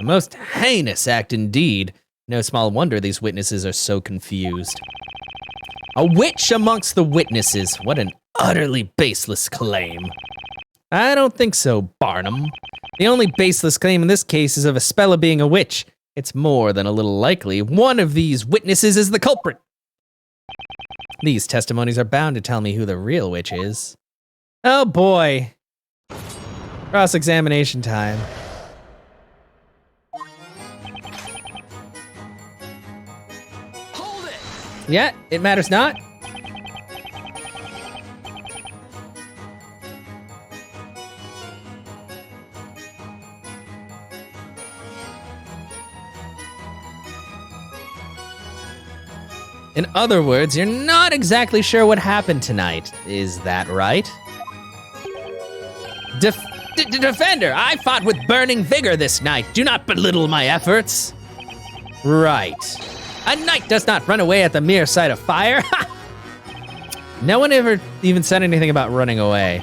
most heinous act indeed. No small wonder these witnesses are so confused. A witch amongst the witnesses. What an utterly baseless claim. I don't think so, Barnum. The only baseless claim in this case is of Espella being a witch. It's more than a little likely one of these witnesses is the culprit. These testimonies are bound to tell me who the real witch is. Oh boy. Cross-examination time. Hold it! Yeah, it matters not. In other words, you're not exactly sure what happened tonight. Is that right? Defender, I fought with burning vigor this night. Do not belittle my efforts. Right. A knight does not run away at the mere sight of fire. No one ever even said anything about running away.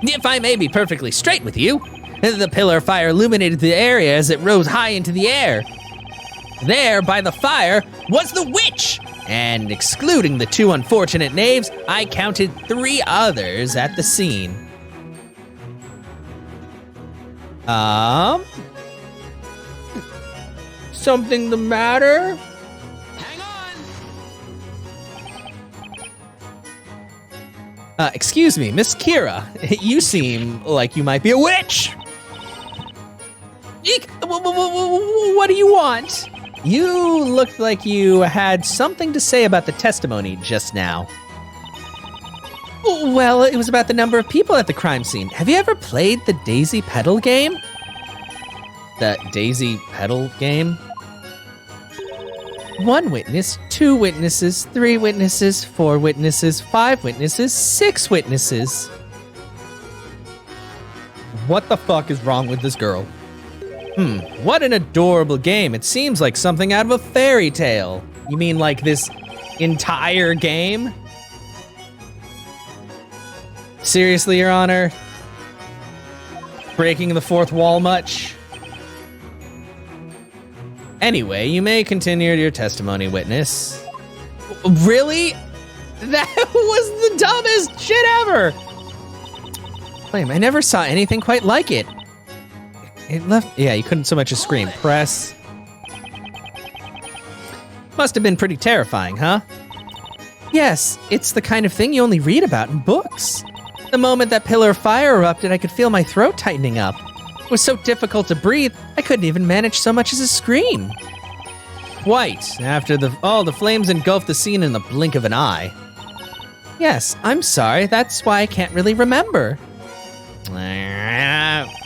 If I may be perfectly straight with you, the pillar of fire illuminated the area as it rose high into the air. There, by the fire, was the witch! And excluding the 2 unfortunate knaves, I counted 3 others at the scene. Something the matter? Hang on! Excuse me, Miss Kira. You seem like you might be a witch. Eek! What do you want? You looked like you had something to say about the testimony just now. Well, it was about the number of people at the crime scene. Have you ever played the Daisy Pedal game? The Daisy Pedal game? 1 witness, 2 witnesses, 3 witnesses, 4 witnesses, 5 witnesses, 6 witnesses. What the fuck is wrong with this girl? What an adorable game. It seems like something out of a fairy tale. You mean like this entire game? Seriously, Your Honor? Breaking the 4th wall much? Anyway, you may continue your testimony, witness. Really? That was the dumbest shit ever! Claim, I never saw anything quite like it. It left, yeah, you couldn't so much as scream. Press. Must have been pretty terrifying, huh? Yes, it's the kind of thing you only read about in books. The moment that pillar of fire erupted, I could feel my throat tightening up. It was so difficult to breathe, I couldn't even manage so much as a scream. Quite, after the flames engulfed the scene in the blink of an eye. Yes, I'm sorry, that's why I can't really remember.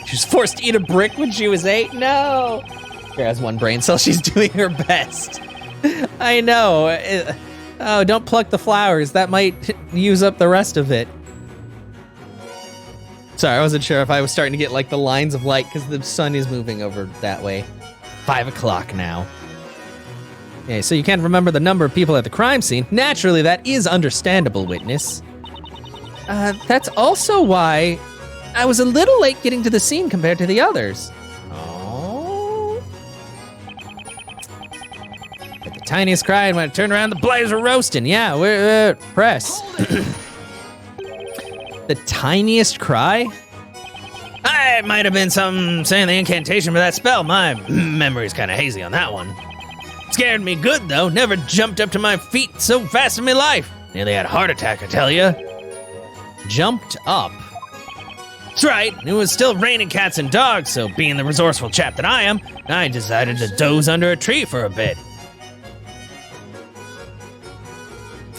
She was forced to eat a brick when she was 8? No! She has 1 brain cell, she's doing her best. I know. Oh, don't pluck the flowers, that might use up the rest of it. Sorry, I wasn't sure if I was starting to get like the lines of light because the sun is moving over that way. 5 o'clock now. Okay, so you can't remember the number of people at the crime scene. Naturally, that is understandable, witness. That's also why I was a little late getting to the scene compared to the others. Oh. At the tiniest cry, and when I turned around, the blaze were roasting. Yeah, we're press. The tiniest cry? It might have been something saying the incantation for that spell. My memory's kind of hazy on that one. Scared me good, though. Never jumped up to my feet so fast in my life. Nearly had a heart attack, I tell ya. Jumped up? That's right. It was still raining cats and dogs, so being the resourceful chap that I am, I decided to doze under a tree for a bit.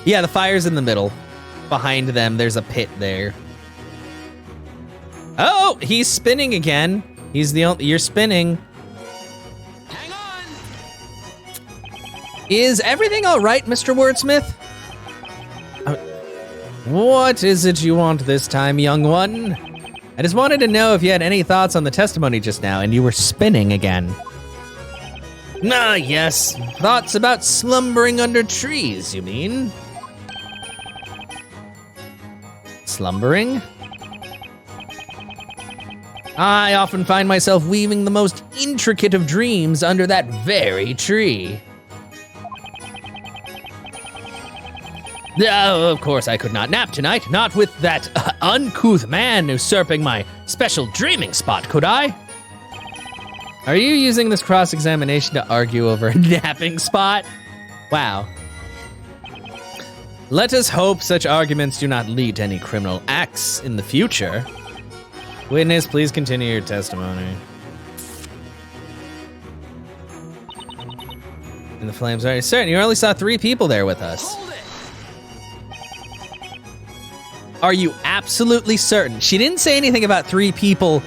Yeah, the fire's in the middle. Behind them, there's a pit there. Oh, he's spinning again. He's the only, you're spinning. Hang on! Is everything all right, Mr. Wordsmith? What is it you want this time, young one? I just wanted to know if you had any thoughts on the testimony just now, and you were spinning again. Yes. Thoughts about slumbering under trees, you mean? Slumbering? I often find myself weaving the most intricate of dreams under that very tree. Oh, of course I could not nap tonight, not with that uncouth man usurping my special dreaming spot, could I? Are you using this cross-examination to argue over a napping spot? Wow. Let us hope such arguments do not lead to any criminal acts in the future. Witness, please continue your testimony. And the flames are certain. You only saw 3 people there with us. Hold it! Are you absolutely certain? She didn't say anything about 3 people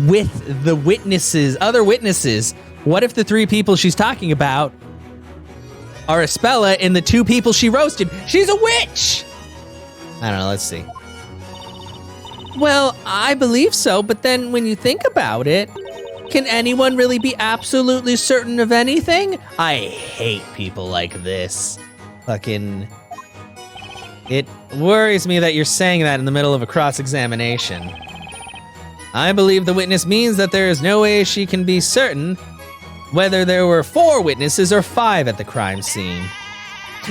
with the witnesses, other witnesses. What if the 3 people she's talking about are Espella and the 2 people she roasted? She's a witch! I don't know, let's see. Well, I believe so, but then when you think about it, can anyone really be absolutely certain of anything? I hate people like this. Fucking... It worries me that you're saying that in the middle of a cross-examination. I believe the witness means that there is no way she can be certain whether there were 4 witnesses or 5 at the crime scene.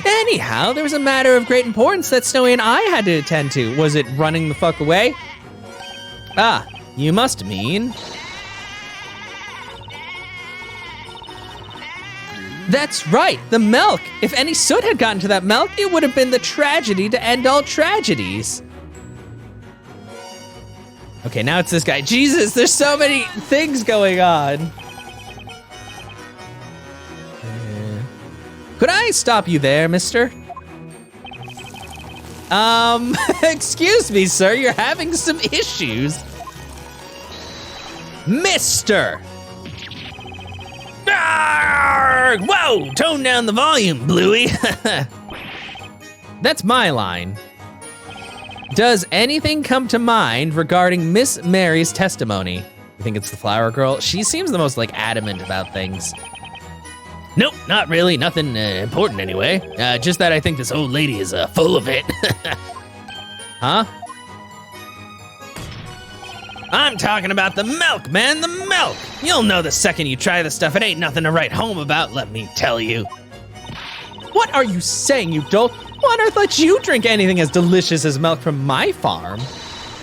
Anyhow, there was a matter of great importance that Snowy and I had to attend to. Was it running the fuck away? Ah, you must mean... That's right, the milk. If any soot had gotten to that milk, it would have been the tragedy to end all tragedies. Okay, now it's this guy. Jesus, there's so many things going on. Could I stop you there, mister? Excuse me, sir, you're having some issues. Mister! Arrgh! Whoa, tone down the volume, Bluey. That's my line. Does anything come to mind regarding Miss Mary's testimony? You think it's the flower girl? She seems the most, like, adamant about things. Nope, not really. Nothing important anyway. Just that I think this old lady is full of it. Huh? I'm talking about the milk, man, the milk. You'll know the second you try the stuff. It ain't nothing to write home about, let me tell you. What are you saying, you dolt? Who on earth lets you drink anything as delicious as milk from my farm?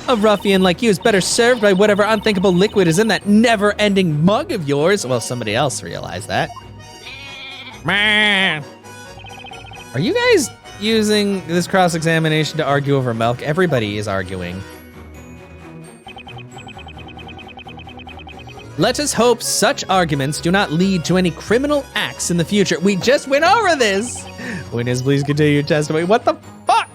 A ruffian like you is better served by whatever unthinkable liquid is in that never-ending mug of yours. Well, somebody else realized that. Man. Are you guys using this cross-examination to argue over milk? Everybody is arguing. Let us hope such arguments do not lead to any criminal acts in the future. We just went over this. Witness, please continue your testimony. What the fuck?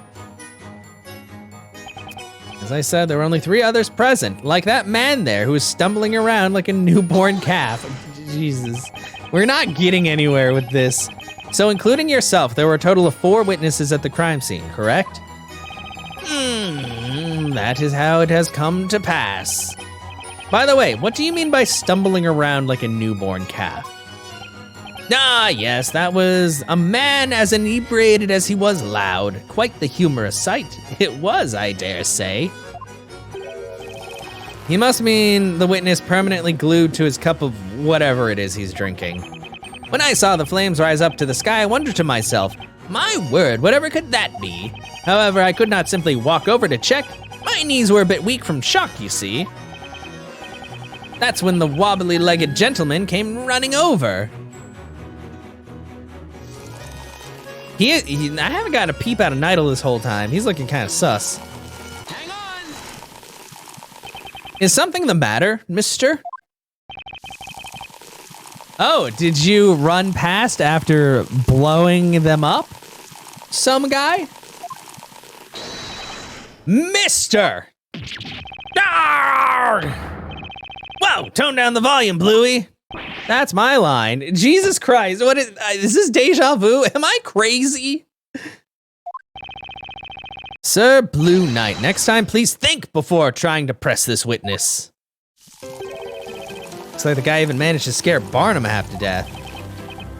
As I said, there were only 3 others present, like that man there who was stumbling around like a newborn calf. Jesus. We're not getting anywhere with this. So including yourself, there were a total of 4 witnesses at the crime scene, correct? That is how it has come to pass. By the way, what do you mean by stumbling around like a newborn calf? Ah, yes, that was a man as inebriated as he was loud. Quite the humorous sight. It was, I dare say. He must mean the witness permanently glued to his cup of whatever it is he's drinking. When I saw the flames rise up to the sky, I wondered to myself, my word, whatever could that be? However, I could not simply walk over to check. My knees were a bit weak from shock, you see. That's when the wobbly-legged gentleman came running over. I haven't gotten a peep out of Nidal this whole time. He's looking kind of sus. Hang on! Is something the matter, mister? Oh, did you run past after blowing them up? Some guy? Mister! Arrgh! Whoa, tone down the volume, Bluey. That's my line. Jesus Christ, what is this deja vu? Am I crazy? Sir Blue Knight, next time please think before trying to press this witness. Looks like the guy even managed to scare Barnum half to death.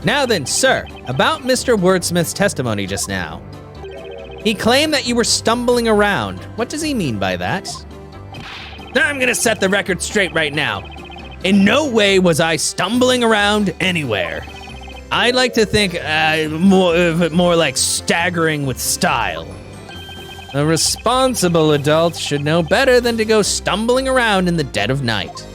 Now then, sir, about Mr. Wordsmith's testimony just now. He claimed that you were stumbling around. What does he mean by that? I'm gonna set the record straight right now. In no way was I stumbling around anywhere. I like to think more like staggering with style. A responsible adult should know better than to go stumbling around in the dead of night.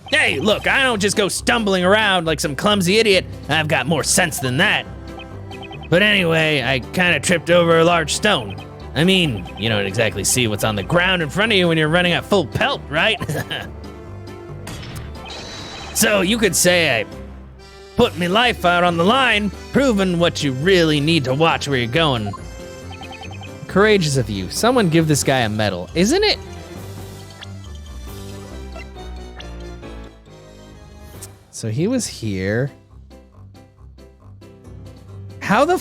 Hey, look, I don't just go stumbling around like some clumsy idiot. I've got more sense than that. But anyway, I kind of tripped over a large stone. I mean, you don't exactly see what's on the ground in front of you when you're running at full pelt, right? So you could say I put my life out on the line, proving what you really need to watch where you're going. Courageous of you. Someone give this guy a medal, isn't it? So he was here. How the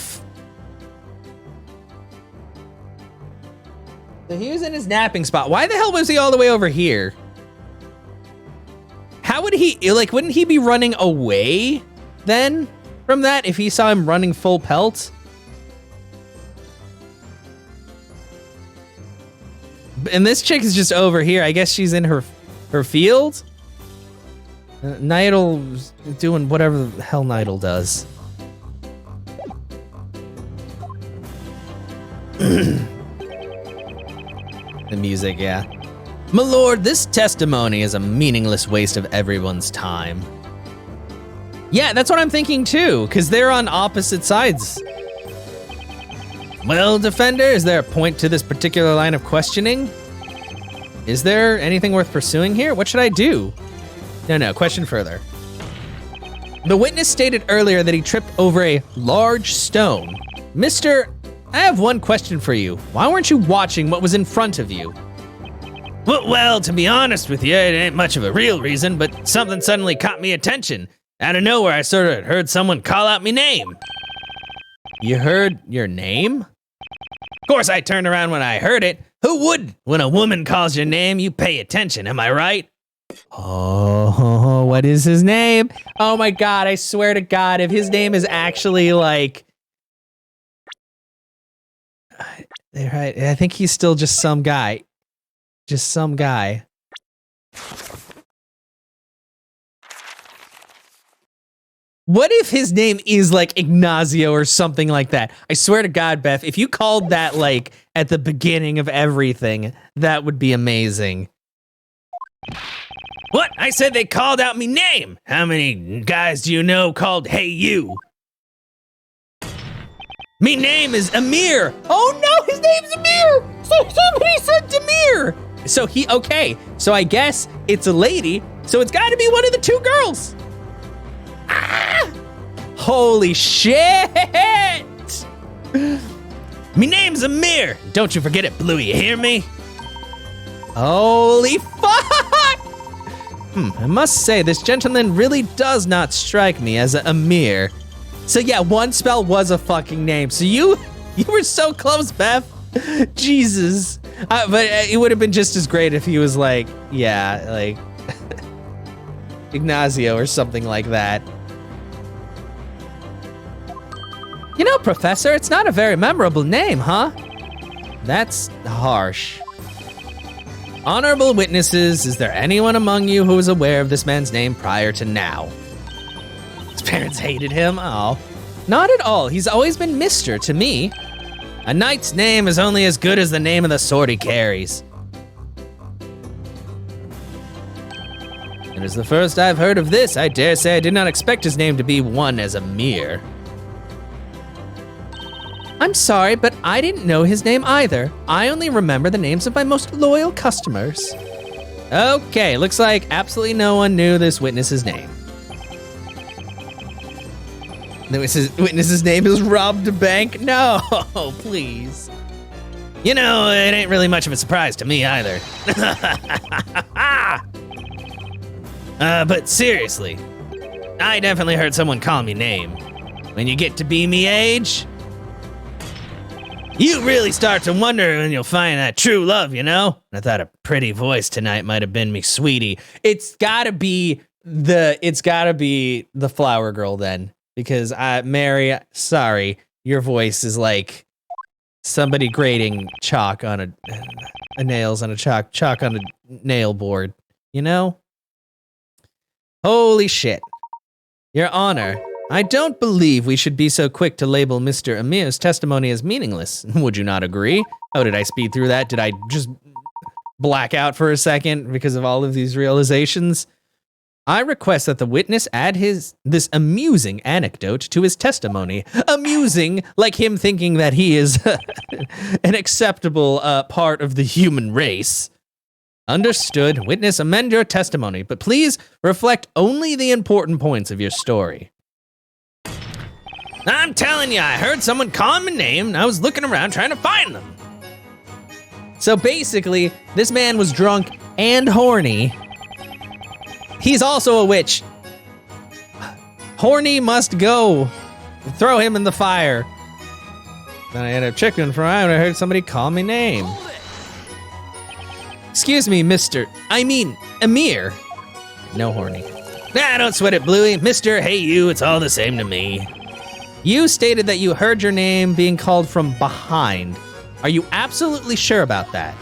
So he was in his napping spot. Why the hell was he all the way over here? How would he, like, wouldn't he be running away then from that if he saw him running full pelt? And this chick is just over here. I guess she's in her field. Nidal's doing whatever the hell Nidal does. The music, yeah. My lord, this testimony is a meaningless waste of everyone's time. Yeah, that's what I'm thinking too, because they're on opposite sides. Well, Defender, is there a point to this particular line of questioning? Is there anything worth pursuing here? What should I do? No, question further. The witness stated earlier that he tripped over a large stone. Mister, I have one question for you. Why weren't you watching what was in front of you? Well, to be honest with you, it ain't much of a real reason, but something suddenly caught me attention. Out of nowhere, I sort of heard someone call out me name. You heard your name? Of course, I turned around when I heard it. Who would? When a woman calls your name, you pay attention, am I right? Oh, what is his name? Oh my God, I swear to God, if his name is actually like... Right, I think he's still just some guy. Just some guy. What if his name is like Ignacio or something like that? I swear to God, Beth, if you called that like at the beginning of everything, that would be amazing. What? I said they called out me name. How many guys do you know called Hey You? Me name is Amir. Oh no, his name's Amir! So somebody said Demir! So okay, so I guess it's a lady, so it's gotta be one of the two girls. Ah! Holy shit! Me name's Amir. Don't you forget it, Blue, you hear me? Holy fuck! I must say, this gentleman really does not strike me as a Amir. So yeah, one spell was a fucking name. So you were so close, Beth. Jesus. But it would have been just as great if he was like, yeah, like Ignacio or something like that. You know, Professor, it's not a very memorable name, huh? That's harsh. Honorable witnesses, is there anyone among you who is aware of this man's name prior to now? His parents hated him? Oh. Not at all. He's always been Mr. to me. A knight's name is only as good as the name of the sword he carries. It is the first I've heard of this. I dare say I did not expect his name to be one as Amir. I'm sorry, but I didn't know his name either. I only remember the names of my most loyal customers. Okay, looks like absolutely no one knew this witness's name. The witness's name is robbed a bank? No, please. You know, it ain't really much of a surprise to me either. But seriously, I definitely heard someone call me name. When you get to be me age, you really start to wonder when you'll find that true love, you know? I thought a pretty voice tonight might have been me sweetie. It's gotta be the flower girl then. Because Mary, sorry, your voice is like somebody grating chalk on a nails on a chalk on a nail board, you know? Holy shit. Your Honor, I don't believe we should be so quick to label Mr. Amir's testimony as meaningless. Would you not agree? Oh, did I speed through that? Did I just black out for a second because of all of these realizations? I request that the witness add this amusing anecdote to his testimony. Amusing, like him thinking that he is an acceptable part of the human race. Understood. Witness, amend your testimony, but please reflect only the important points of your story. I'm telling you, I heard someone call my name, and I was looking around trying to find them. So basically, this man was drunk and horny. He's also a witch. Horny must go. Throw him in the fire. Then I had a chicken fry when I heard somebody call me name. Excuse me, Amir. No horny. Nah, don't sweat it, Bluey. Mr. Hey You, it's all the same to me. You stated that you heard your name being called from behind. Are you absolutely sure about that?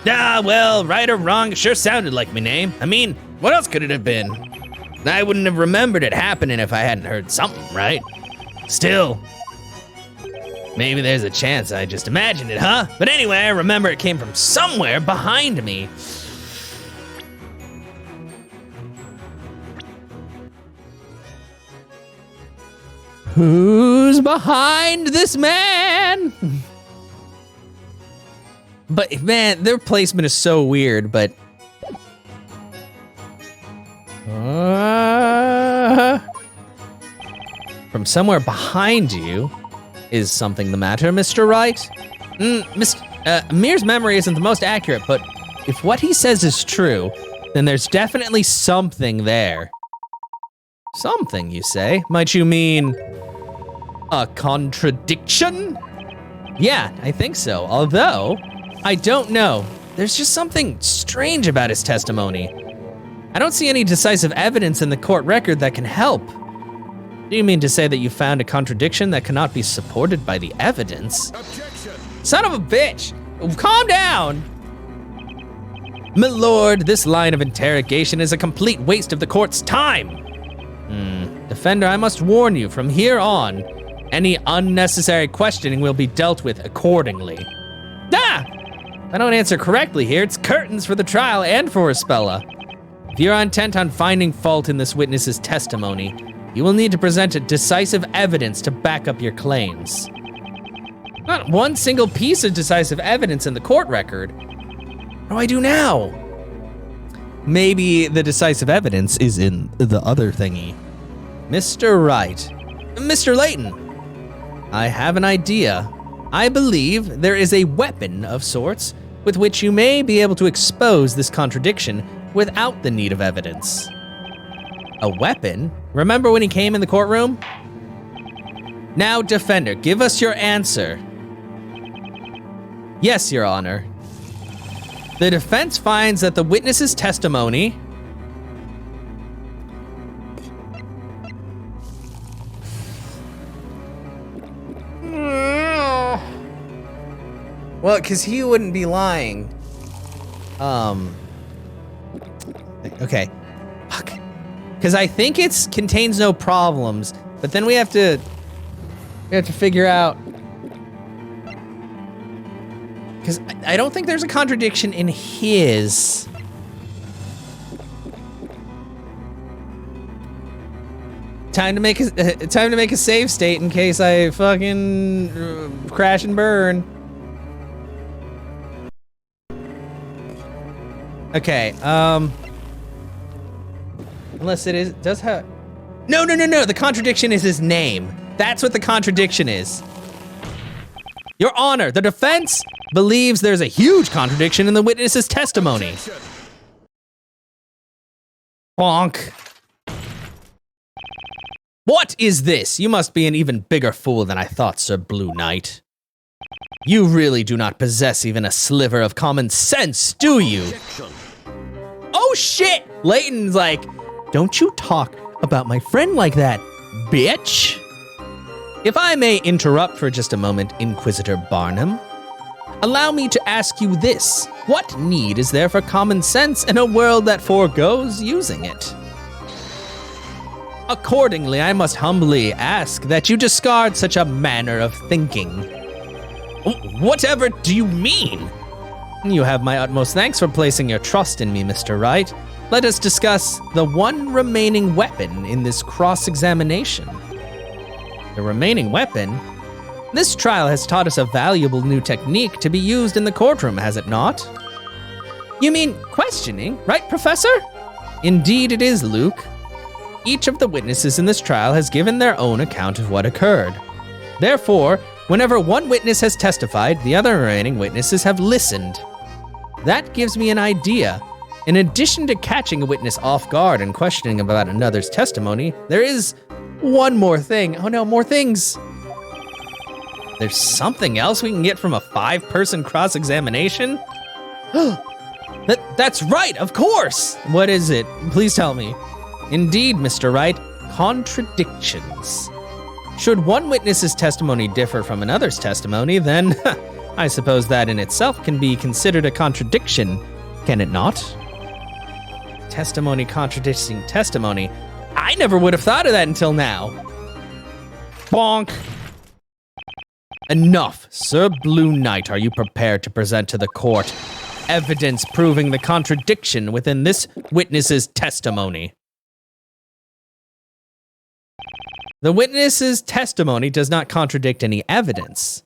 Ah, well, right or wrong, it sure sounded like my name. I mean, what else could it have been? I wouldn't have remembered it happening if I hadn't heard something, right? Still, maybe there's a chance I just imagined it, huh? But anyway, I remember it came from somewhere behind me. Who's behind this man? But man, their placement is so weird, but from somewhere behind you, is something the matter, Mr. Wright? Amir's memory isn't the most accurate, but if what he says is true, then there's definitely something there. Something, you say? Might you mean a contradiction? Yeah, I think so, although I don't know. There's just something strange about his testimony. I don't see any decisive evidence in the court record that can help. Do you mean to say that you found a contradiction that cannot be supported by the evidence? Objection! Son of a bitch! Calm down! My lord, this line of interrogation is a complete waste of the court's time. Defender, I must warn you, from here on, any unnecessary questioning will be dealt with accordingly. Ah! If I don't answer correctly here, it's curtains for the trial and for Spella. If you're intent on finding fault in this witness's testimony, you will need to present a decisive evidence to back up your claims. Not one single piece of decisive evidence in the court record. What do I do now? Maybe the decisive evidence is in the other thingy. Mr. Wright. Mr. Layton. I have an idea. I believe there is a weapon of sorts with which you may be able to expose this contradiction without the need of evidence. A weapon? Remember when he came in the courtroom? Now, defender, give us your answer. Yes, Your Honor. The defense finds that the witness's testimony well, because he wouldn't be lying. Okay. Fuck. Because I think it's contains no problems, but then we have to figure out. Because I don't think there's a contradiction in his. Time to make a save state in case I fucking crash and burn. Okay, unless it does have... No, the contradiction is his name. That's what the contradiction is. Your Honor, the defense believes there's a huge contradiction in the witness's testimony. Bonk. What is this? You must be an even bigger fool than I thought, Sir Blue Knight. You really do not possess even a sliver of common sense, do you? Objection! Oh shit! Layton's like, don't you talk about my friend like that, bitch. If I may interrupt for just a moment, Inquisitor Barnum, allow me to ask you this. What need is there for common sense in a world that forgoes using it? Accordingly, I must humbly ask that you discard such a manner of thinking. Whatever do you mean? You have my utmost thanks for placing your trust in me, Mr. Wright. Let us discuss the one remaining weapon in this cross-examination. The remaining weapon? This trial has taught us a valuable new technique to be used in the courtroom, has it not? You mean questioning, right, Professor? Indeed it is, Luke. Each of the witnesses in this trial has given their own account of what occurred. Therefore, whenever one witness has testified, the other remaining witnesses have listened. That gives me an idea. In addition to catching a witness off guard and questioning about another's testimony, there is one more thing. Oh no, more things. There's something else we can get from a 5-person cross-examination? That's right, of course! What is it? Please tell me. Indeed, Mr. Wright, contradictions. Should one witness's testimony differ from another's testimony, then I suppose that in itself can be considered a contradiction, can it not? Testimony contradicting testimony. I never would have thought of that until now. Bonk. Enough. Sir Blue Knight, are you prepared to present to the court evidence proving the contradiction within this witness's testimony? The witness's testimony does not contradict any evidence.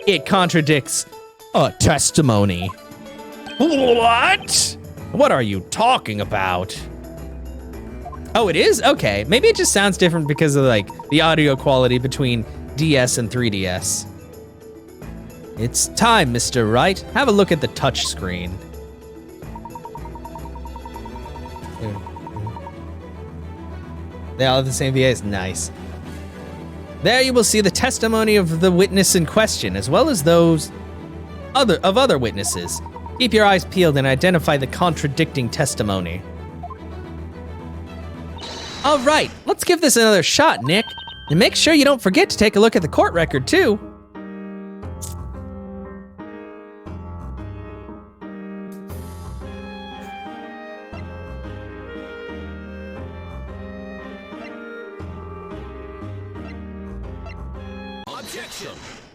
It contradicts a testimony. What? What are you talking about? Oh, it is? Okay. Maybe it just sounds different because of like the audio quality between DS and 3DS. It's time, Mr. Wright. Have a look at the touch screen. They all have the same VAs. Nice. There you will see the testimony of the witness in question, as well as those other witnesses. Keep your eyes peeled and identify the contradicting testimony. All right, let's give this another shot, Nick. And make sure you don't forget to take a look at the court record, too.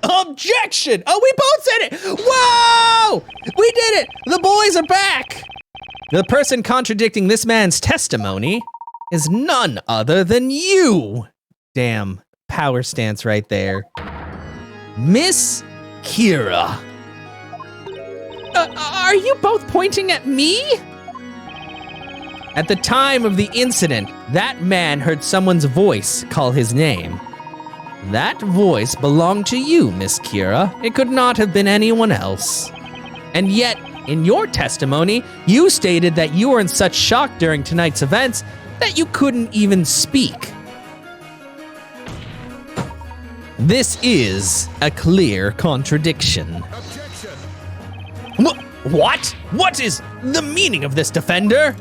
Objection! Oh, we both said it! Whoa! We did it! The boys are back! The person contradicting this man's testimony is none other than you. Damn, power stance right there. Miss Kira. Are you both pointing at me? At the time of the incident, that man heard someone's voice call his name. That voice belonged to you, Miss Kira. It could not have been anyone else. And yet, in your testimony, you stated that you were in such shock during tonight's events that you couldn't even speak. This is a clear contradiction. What? What is the meaning of this, defender?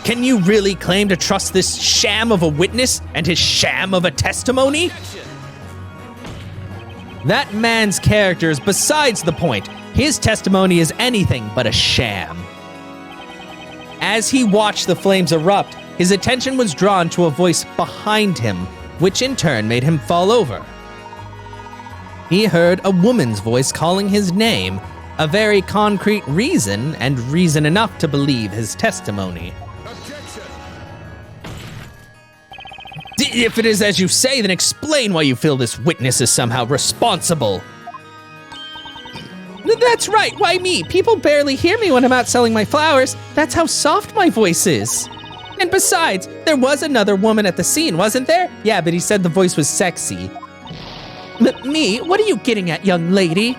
Can you really claim to trust this sham of a witness and his sham of a testimony? That man's character is besides the point. His testimony is anything but a sham. As he watched the flames erupt, his attention was drawn to a voice behind him, which in turn made him fall over. He heard a woman's voice calling his name, a very concrete reason, and reason enough to believe his testimony. If it is as you say, then explain why you feel this witness is somehow responsible. That's right, why me? People barely hear me when I'm out selling my flowers. That's how soft my voice is. And besides, there was another woman at the scene, wasn't there? Yeah, but he said the voice was sexy. Me? What are you getting at, young lady?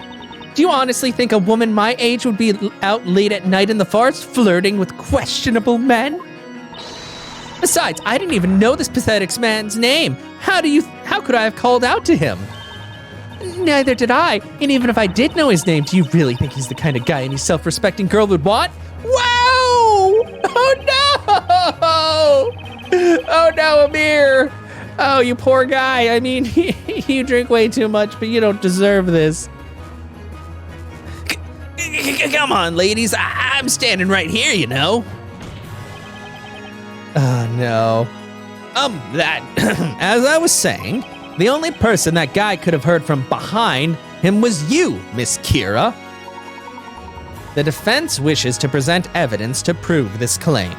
Do you honestly think a woman my age would be out late at night in the forest flirting with questionable men? Besides, I didn't even know this pathetic man's name. How could I have called out to him? Neither did I. And even if I did know his name, do you really think he's the kind of guy any self-respecting girl would want? Wow! Oh no! Oh no, Amir! Oh, you poor guy. I mean, you drink way too much, but you don't deserve this. Come on, ladies. I'm standing right here, you know. Oh, no. As I was saying, the only person that guy could have heard from behind him was you, Miss Kira. The defense wishes to present evidence to prove this claim.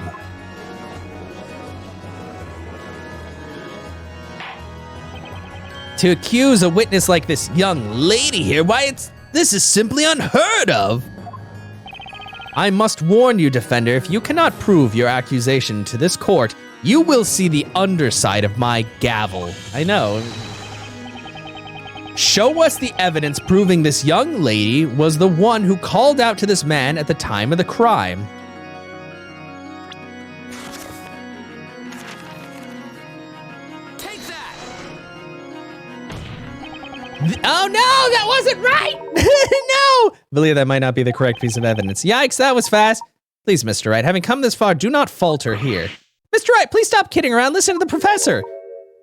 To accuse a witness like this young lady here, this is simply unheard of. I must warn you, defender, if you cannot prove your accusation to this court, you will see the underside of my gavel. I know. Show us the evidence proving this young lady was the one who called out to this man at the time of the crime. Take that! Oh no, that wasn't right! No! I believe that might not be the correct piece of evidence. Yikes, that was fast. Please, Mr. Wright, having come this far, do not falter here. Mr. Wright, please stop kidding around. Listen to the professor.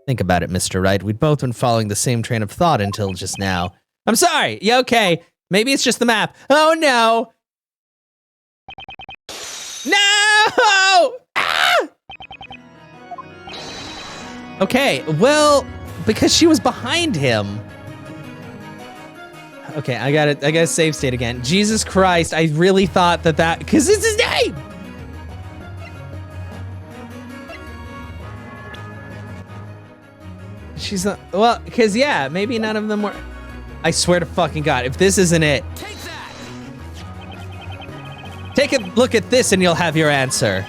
Think about it, Mr. Wright. We'd both been following the same train of thought until just now. I'm sorry. Yeah, okay. Maybe it's just the map. Oh, no. No! Ah! Okay, well, because she was behind him. Okay, I gotta save state again. Jesus Christ, I really thought that, because it's his name! She's not, well, because yeah, maybe none of them were. I swear to fucking God, if this isn't it. Take that! Take a look at this and you'll have your answer.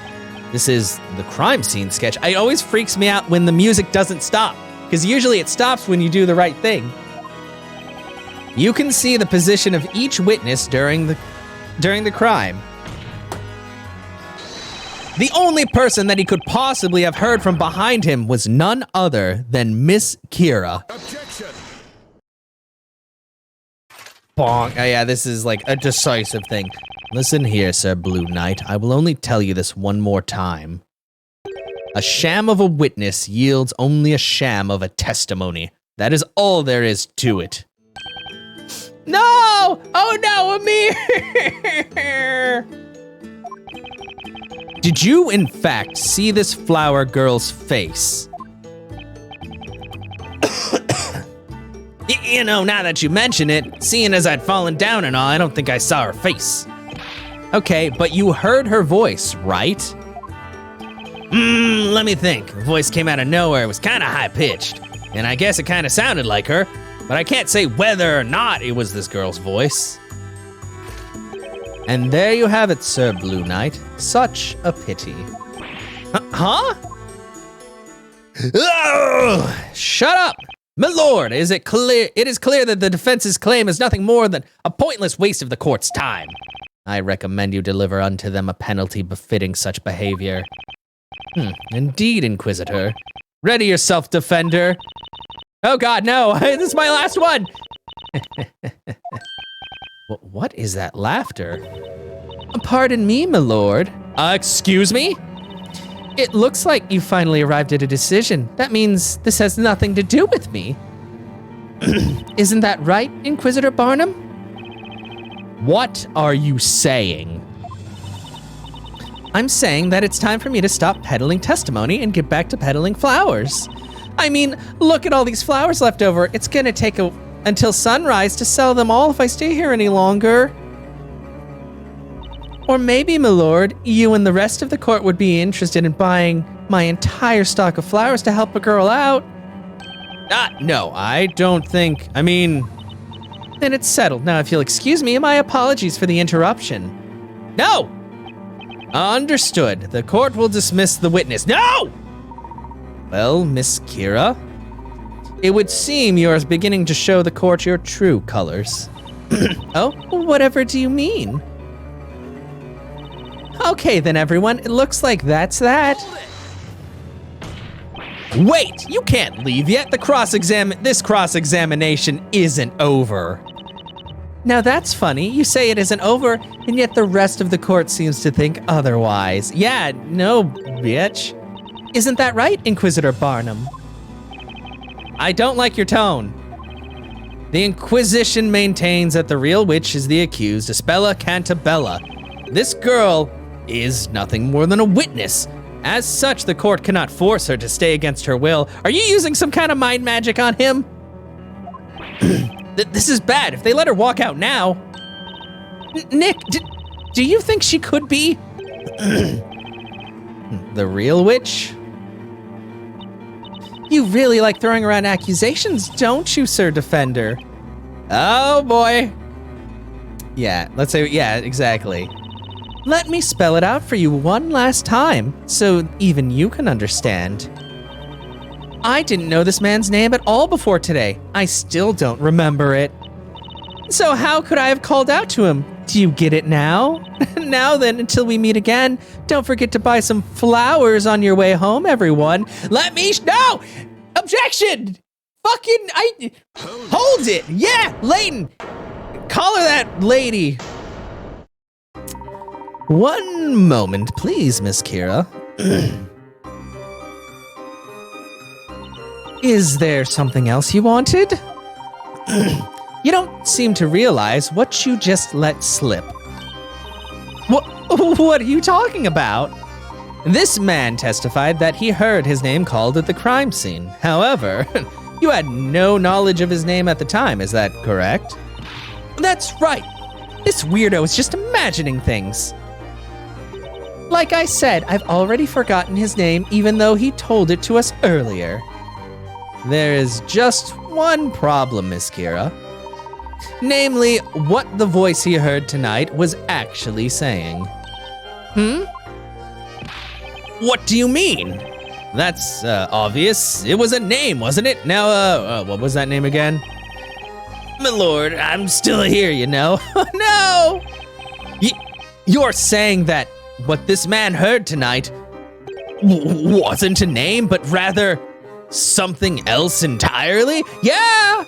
This is the crime scene sketch. It always freaks me out when the music doesn't stop, because usually it stops when you do the right thing. You can see the position of each witness during the crime. The only person that he could possibly have heard from behind him was none other than Miss Kira. Objection! Bonk. Oh yeah, this is like a decisive thing. Listen here, Sir Blue Knight. I will only tell you this one more time. A sham of a witness yields only a sham of a testimony. That is all there is to it. No! Oh no, Amir! Did you, in fact, see this flower girl's face? You know, now that you mention it, seeing as I'd fallen down and all, I don't think I saw her face. Okay, but you heard her voice, right? Let me think. The voice came out of nowhere. It was kind of high-pitched. And I guess it kind of sounded like her, but I can't say whether or not it was this girl's voice. And there you have it, Sir Blue Knight. Such a pity. Huh? Oh, shut up! My lord, it is clear that the defense's claim is nothing more than a pointless waste of the court's time. I recommend you deliver unto them a penalty befitting such behavior. Indeed, Inquisitor. Ready yourself, defender. Oh God, no, this is my last one. What is that laughter? Pardon me, my lord. Excuse me? It looks like you finally arrived at a decision. That means this has nothing to do with me. Isn't that right, Inquisitor Barnum? What are you saying? I'm saying that it's time for me to stop peddling testimony and get back to peddling flowers. I mean, look at all these flowers left over. It's gonna take until sunrise to sell them all if I stay here any longer. Or maybe, my lord, you and the rest of the court would be interested in buying my entire stock of flowers to help a girl out. No, I don't think, I mean... Then it's settled. Now, if you'll excuse me, my apologies for the interruption. No! Understood. The court will dismiss the witness. No! Well, Miss Kira, it would seem you're beginning to show the court your true colors. Oh, whatever do you mean? Okay then, everyone, it looks like that's that. Wait, you can't leave yet. This cross-examination isn't over. Now that's funny. You say it isn't over, and yet the rest of the court seems to think otherwise. Yeah, no, bitch. Isn't that right, Inquisitor Barnum? I don't like your tone. The Inquisition maintains that the real witch is the accused, Espella Cantabella. This girl is nothing more than a witness. As such, the court cannot force her to stay against her will. Are you using some kind of mind magic on him? This is bad. If they let her walk out now... Nick, do you think she could be... the real witch? You really like throwing around accusations, don't you, Sir Defender? Oh, boy. Yeah, let's say, yeah, exactly. Let me spell it out for you one last time, so even you can understand. I didn't know this man's name at all before today. I still don't remember it. So how could I have called out to him? Do you get it now? Now then, until we meet again, don't forget to buy some flowers on your way home, everyone. No! Objection! Hold it! Yeah, Layton! Call her that lady. One moment, please, Miss Kira. Is there something else you wanted? You don't seem to realize what you just let slip. What are you talking about? This man testified that he heard his name called at the crime scene. However, you had no knowledge of his name at the time, is that correct? That's right. This weirdo is just imagining things. Like I said, I've already forgotten his name even though he told it to us earlier. There is just one problem, Miss Kira. Namely, what the voice he heard tonight was actually saying. What do you mean? That's obvious. It was a name, wasn't it? Now, what was that name again? My lord, I'm still here, you know. No! You're saying that what this man heard tonight wasn't a name, but rather something else entirely? Yeah!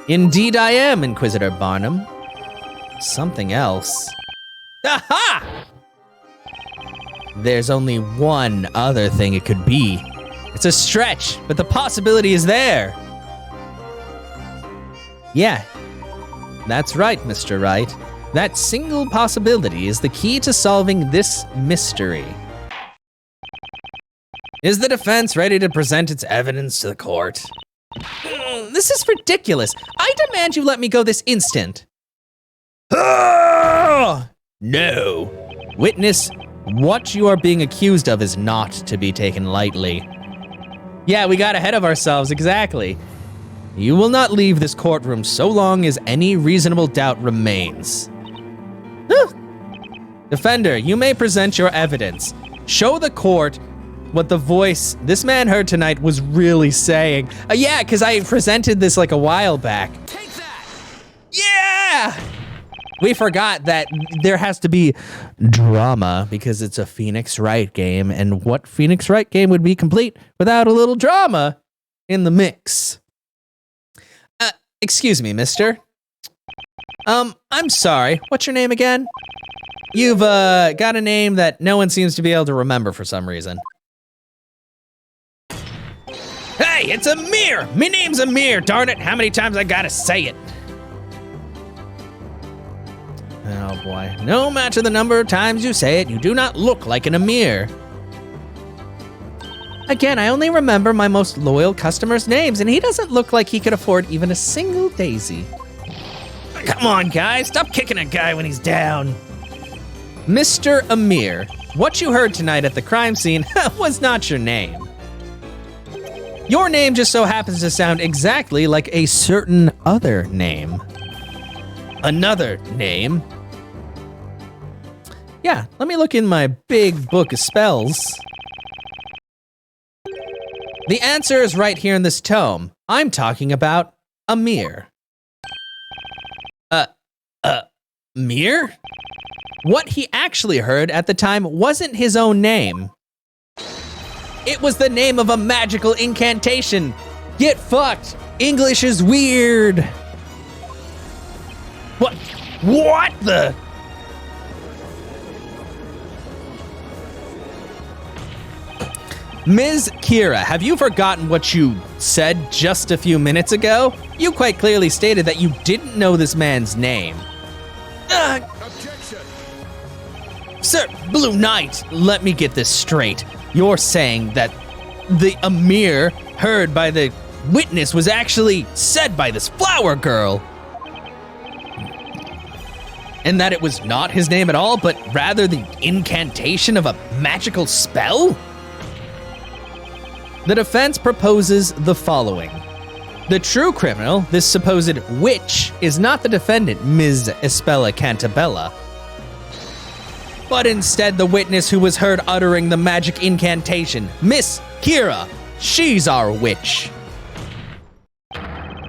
Indeed I am, Inquisitor Barnum. Something else. Aha! There's only one other thing it could be. It's a stretch, but the possibility is there. Yeah, that's right, Mr. Wright. That single possibility is the key to solving this mystery. Is the defense ready to present its evidence to the court? This is ridiculous. I demand you let me go this instant. No. Witness, what you are being accused of is not to be taken lightly. Yeah, we got ahead of ourselves, exactly. You will not leave this courtroom so long as any reasonable doubt remains. Defender, you may present your evidence. Show the court what the voice this man heard tonight was really saying. Yeah, because I presented this like a while back. Take that! Yeah! We forgot that there has to be drama because it's a Phoenix Wright game, and what Phoenix Wright game would be complete without a little drama in the mix? Excuse me, mister. I'm sorry. What's your name again? You've got a name that no one seems to be able to remember for some reason. Hey, it's Amir! Me name's Amir, darn it! How many times I gotta say it? Oh boy. No matter the number of times you say it, you do not look like an Amir. Again, I only remember my most loyal customers' names, and he doesn't look like he could afford even a single daisy. Come on, guys, stop kicking a guy when he's down. Mr. Amir, what you heard tonight at the crime scene was not your name. Your name just so happens to sound exactly like a certain other name. Another name? Yeah, let me look in my big book of spells. The answer is right here in this tome. I'm talking about Amir. Mir? What he actually heard at the time wasn't his own name. It was the name of a magical incantation. Get fucked. English is weird. What the? Ms. Kira, have you forgotten what you said just a few minutes ago? You quite clearly stated that you didn't know this man's name. Objection! Sir, Blue Knight, let me get this straight. You're saying that the Amir heard by the witness was actually said by this flower girl. And that it was not his name at all, but rather the incantation of a magical spell? The defense proposes the following. The true criminal, this supposed witch, is not the defendant, Ms. Espella Cantabella, but instead the witness who was heard uttering the magic incantation, Miss Kira. She's our witch.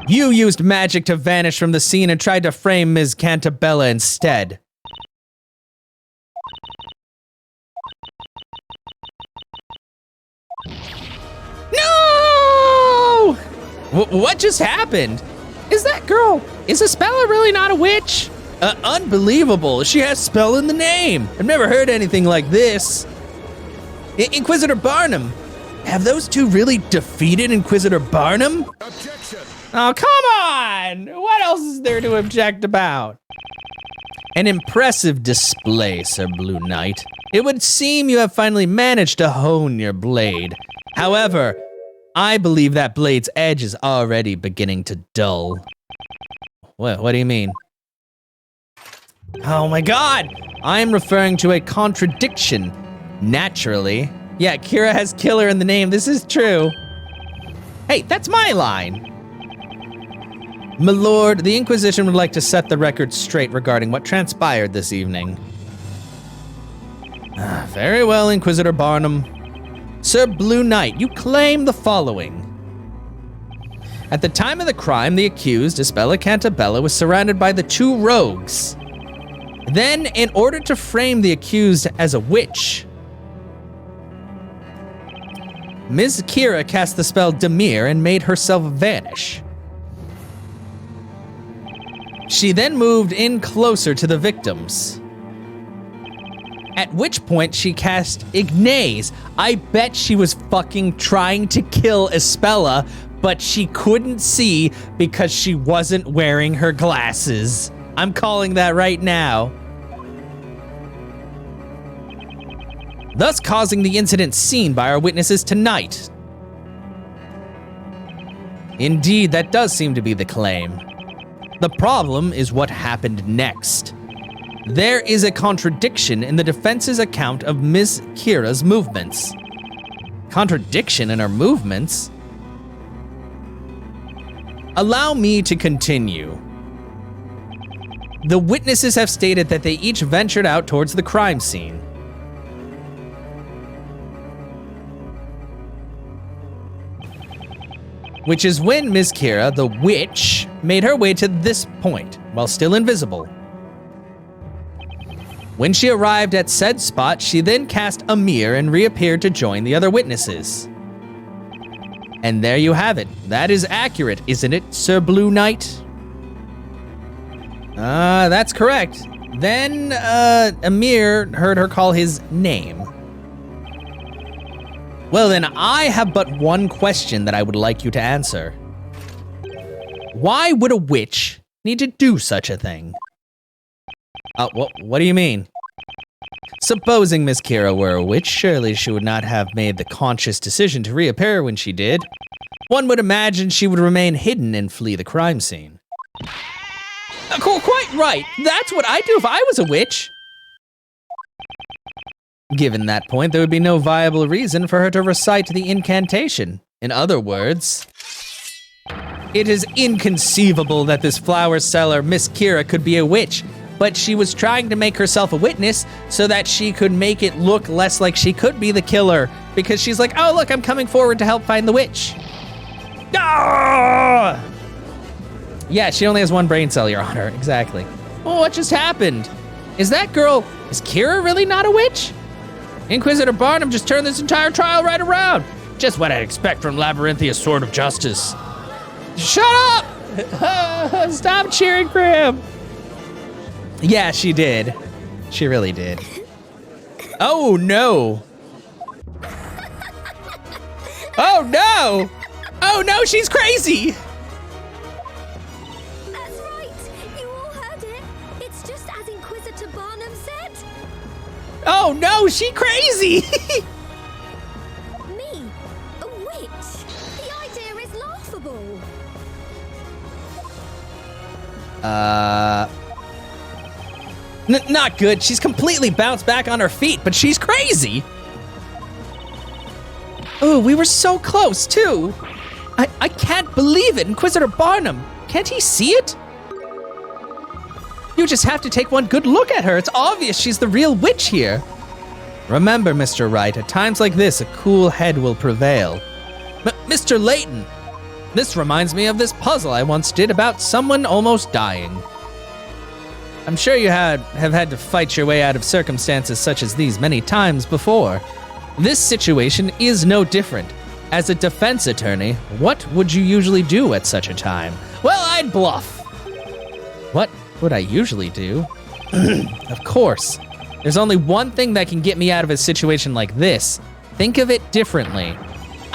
You used magic to vanish from the scene and tried to frame Ms. Cantabella instead. No! What just happened? Is that girl, is Espella really not a witch? Unbelievable, she has spell in the name. I've never heard anything like this. Inquisitor Barnum, Have those two really defeated Inquisitor Barnum? Objection! Oh, come on! What else is there to object about? An impressive display, Sir Blue Knight. It would seem you have finally managed to hone your blade. However, I believe that blade's edge is already beginning to dull. What do you mean? Oh my god! I am referring to a contradiction. Naturally. Yeah, Kira has killer in the name, this is true. Hey, that's my line! My lord, the Inquisition would like to set the record straight regarding what transpired this evening. Very well, Inquisitor Barnum. Sir Blue Knight, you claim the following. At the time of the crime, the accused, Isabella Cantabella, was surrounded by the two rogues. Then, in order to frame the accused as a witch, Ms. Kira cast the spell Demir and made herself vanish. She then moved in closer to the victims. At which point she cast Ignace. I bet she was fucking trying to kill Isabella, but she couldn't see because she wasn't wearing her glasses. I'm calling that right now. Thus causing the incident seen by our witnesses tonight. Indeed, that does seem to be the claim. The problem is what happened next. There is a contradiction in the defense's account of Ms. Kira's movements. Contradiction in her movements? Allow me to continue. The witnesses have stated that they each ventured out towards the crime scene. Which is when Ms. Kira, the witch, made her way to this point, while still invisible. When she arrived at said spot, she then cast a mirror and reappeared to join the other witnesses. And there you have it. That is accurate, isn't it, Sir Blue Knight? That's correct. Then, Amir heard her call his name. Well then, I have but one question that I would like you to answer. Why would a witch need to do such a thing? What do you mean? Supposing Miss Kira were a witch, surely she would not have made the conscious decision to reappear when she did. One would imagine she would remain hidden and flee the crime scene. Quite right. That's what I'd do if I was a witch. Given that point, there would be no viable reason for her to recite the incantation. In other words, it is inconceivable that this flower seller, Miss Kira, could be a witch, but she was trying to make herself a witness so that she could make it look less like she could be the killer, because she's like, oh look, I'm coming forward to help find the witch. Ah! Yeah, she only has one brain cell, Your Honor, exactly. Oh, what just happened? Is Kira really not a witch? Inquisitor Barnum just turned this entire trial right around. Just what I'd expect from Labyrinthia's Sword of Justice. Shut up! Stop cheering for him. Yeah, she did. She really did. Oh no. Oh no! Oh no, she's crazy! That's right. You all heard it. It's just as Inquisitor Barnum said. Oh no, she crazy! Me? A witch? The idea is laughable. Not good. She's completely bounced back on her feet, but she's crazy. Oh, we were so close, too. I can't believe it, Inquisitor Barnum. Can't he see it? You just have to take one good look at her. It's obvious she's the real witch here. Remember, Mr. Wright, at times like this, a cool head will prevail. Mr. Layton, this reminds me of this puzzle I once did about someone almost dying. I'm sure you have had to fight your way out of circumstances such as these many times before. This situation is no different. As a defense attorney, what would you usually do at such a time? Well, I'd bluff. What would I usually do? Of course. There's only one thing that can get me out of a situation like this. Think of it differently.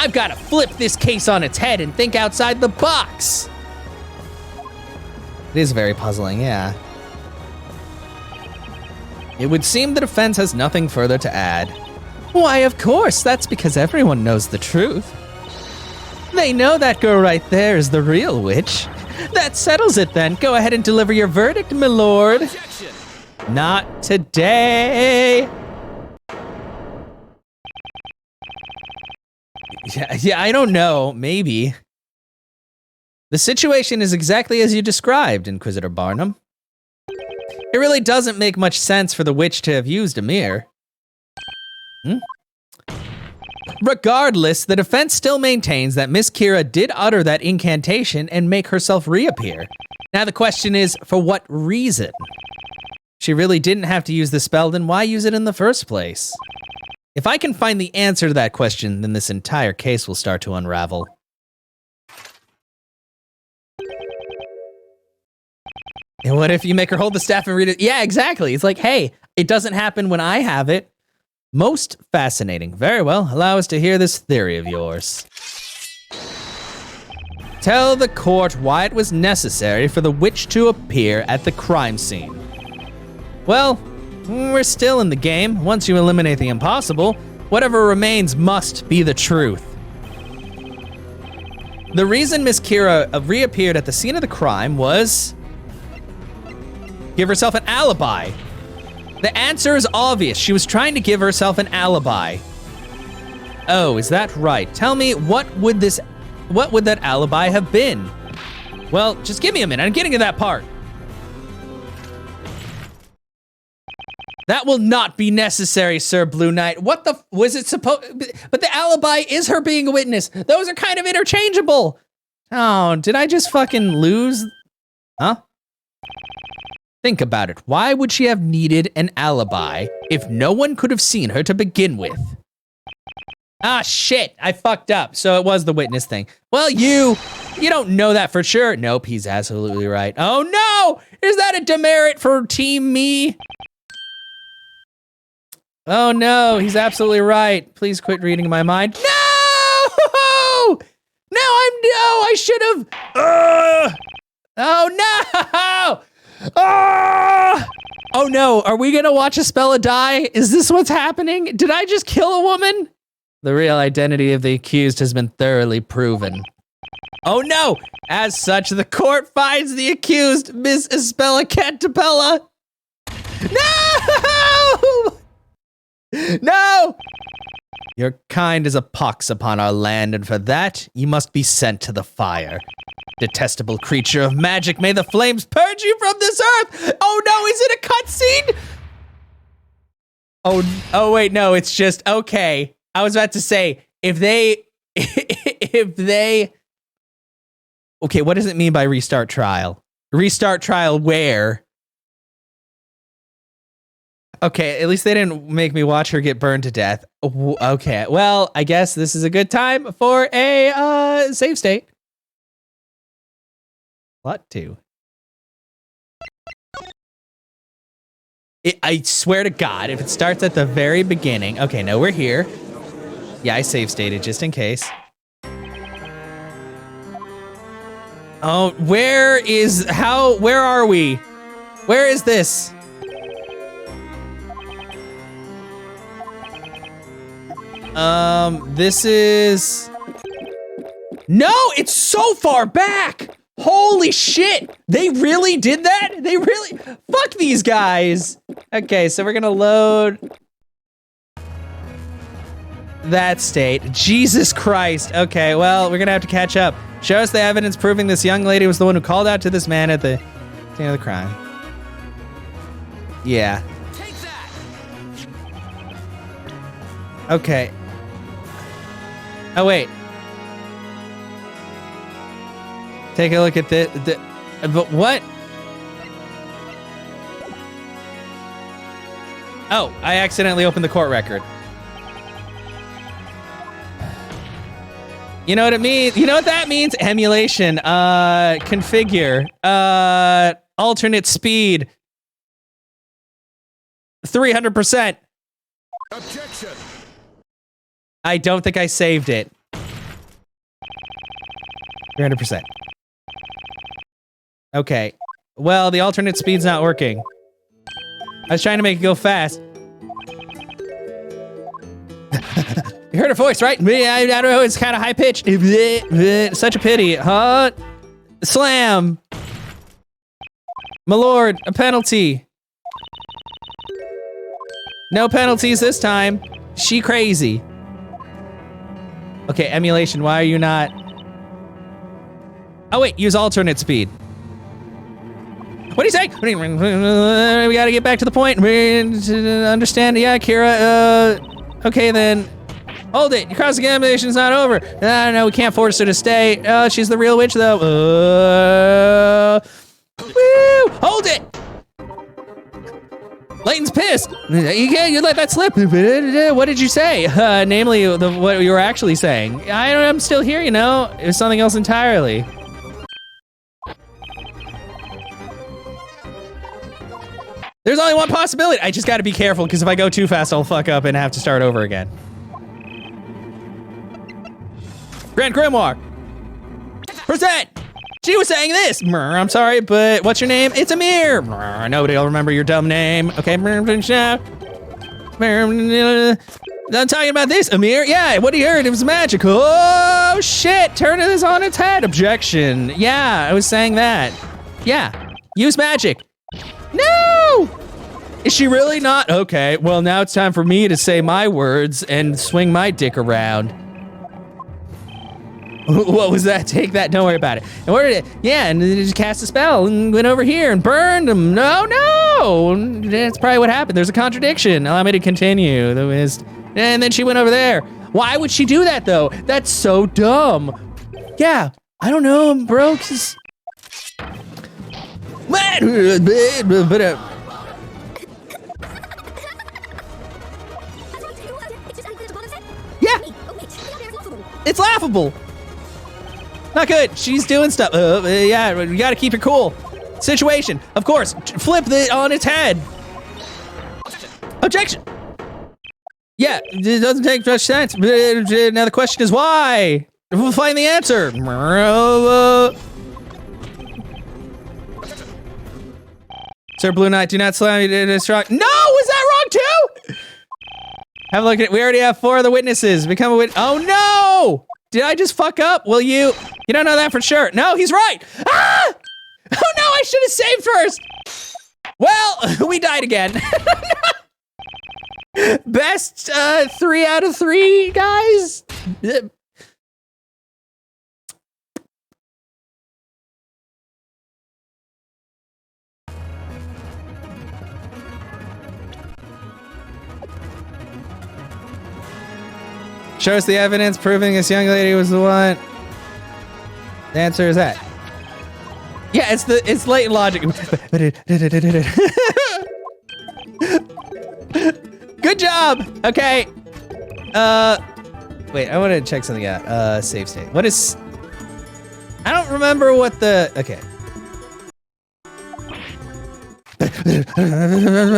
I've got to flip this case on its head and think outside the box. It is very puzzling, yeah. It would seem the defense has nothing further to add. Why, of course, that's because everyone knows the truth. They know that girl right there is the real witch. That settles it then. Go ahead and deliver your verdict, my lord. Objection. Not today. Yeah, I don't know. Maybe. The situation is exactly as you described, Inquisitor Barnum. It really doesn't make much sense for the witch to have used a mirror. Regardless, the defense still maintains that Miss Kira did utter that incantation and make herself reappear. Now the question is, for what reason? She really didn't have to use the spell, then why use it in the first place? If I can find the answer to that question, then this entire case will start to unravel. And what if you make her hold the staff and read it? Yeah, exactly. It's like, hey, it doesn't happen when I have it. Most fascinating. Very well. Allow us to hear this theory of yours. Tell the court why it was necessary for the witch to appear at the crime scene. Well, we're still in the game. Once you eliminate the impossible, whatever remains must be the truth. The reason Miss Kira reappeared at the scene of the crime was... give herself an alibi. The answer is obvious. She was trying to give herself an alibi. Oh, is that right? Tell me, what would that alibi have been? Well, just give me a minute. I'm getting to that part. That will not be necessary, Sir Blue Knight. What the was it supposed? But the alibi is her being a witness. Those are kind of interchangeable. Oh, did I just fucking lose? Huh? Think about it. Why would she have needed an alibi if no one could have seen her to begin with? Ah, shit. I fucked up. So it was the witness thing. Well, you don't know that for sure. Nope, he's absolutely right. Oh, no. Is that a demerit for Team Me? Oh, no. He's absolutely right. Please quit reading my mind. No! No, I should have. Oh, no! Oh no, are we gonna watch Espella die? Is this what's happening? Did I just kill a woman? The real identity of the accused has been thoroughly proven. Oh no! As such, the court finds the accused, Miss Espella Cantapella. No! No! Your kind is a pox upon our land, and for that, you must be sent to the fire. Detestable creature of magic, may the flames purge you from this earth! Oh no, is it a cutscene? Oh wait, no, it's just, okay. I was about to say, if they, okay, what does it mean by restart trial? Restart trial where? Okay, at least they didn't make me watch her get burned to death. Okay, well, I guess this is a good time for a save state. Plot 2. I swear to God, if it starts at the very beginning. Okay, no, we're here. Yeah, I save stated just in case. Oh, where are we? Where is this? This is... No, it's so far back! Holy shit! They really did that? They really... Fuck these guys! Okay, so we're gonna load... that state. Jesus Christ. Okay, well, we're gonna have to catch up. Show us the evidence proving this young lady was the one who called out to this man at the scene of the crime. Yeah. Take that. Okay. Oh, wait. Take a look at but what? Oh, I accidentally opened the court record. You know what it means? You know what that means? Emulation. Configure. Alternate speed. 300%. Objection. I don't think I saved it. 300%. Okay. Well, the alternate speed's not working. I was trying to make it go fast. You heard her voice, right? I don't know, it's kind of high pitched. Such a pity. Huh? Slam. My lord, a penalty. No penalties this time. She crazy. Okay, emulation, why are you not? Oh wait, use alternate speed. What do you say? We gotta get back to the point. Understand? Yeah, Kira. Okay then. Hold it. Your cross-examination's not over. No, we can't force her to stay. She's the real witch though. Woo! Hold it! Layton's pissed. You let that slip. What did you say? Namely, what you were actually saying. I'm still here, you know. It was something else entirely. There's only one possibility. I just gotta be careful, because if I go too fast, I'll fuck up and have to start over again. Grand Grimoire. Present! She was saying this. I'm sorry, but what's your name? It's Amir. Nobody will remember your dumb name. Okay. I'm talking about this, Amir. Yeah, what you heard? It was magic. Oh, shit. Turn this on its head. Objection. Yeah, I was saying that. Yeah. Use magic. No! Is she really not? Okay, well, now it's time for me to say my words and swing my dick around. What was that? Take that. Don't worry about it. And where did it? Yeah, and it just cast a spell and went over here and burned him. No! That's probably what happened. There's a contradiction. Allow me to continue. And then she went over there. Why would she do that, though? That's so dumb. Yeah, I don't know, bro. Yeah, it's laughable. Not good. She's doing stuff. Yeah, you gotta keep it cool. Situation, of course. Flip it on its head. Objection. Yeah, it doesn't take much sense. Now the question is why? We'll find the answer. Sir Blue Knight, do not slam me. No, was that wrong too? Have a look at it. We already have 4 of the witnesses. Become a witness. Oh no! Did I just fuck up? Will you? You don't know that for sure. No, he's right. Ah! Oh no, I should have saved first. Well, we died again. Best 3 out of 3, guys. Show us the evidence proving this young lady was the one. The answer is that. Yeah, it's Layton logic. Good job. Okay. Wait, I want to check something out. Save state. What is? I don't remember what the. Okay.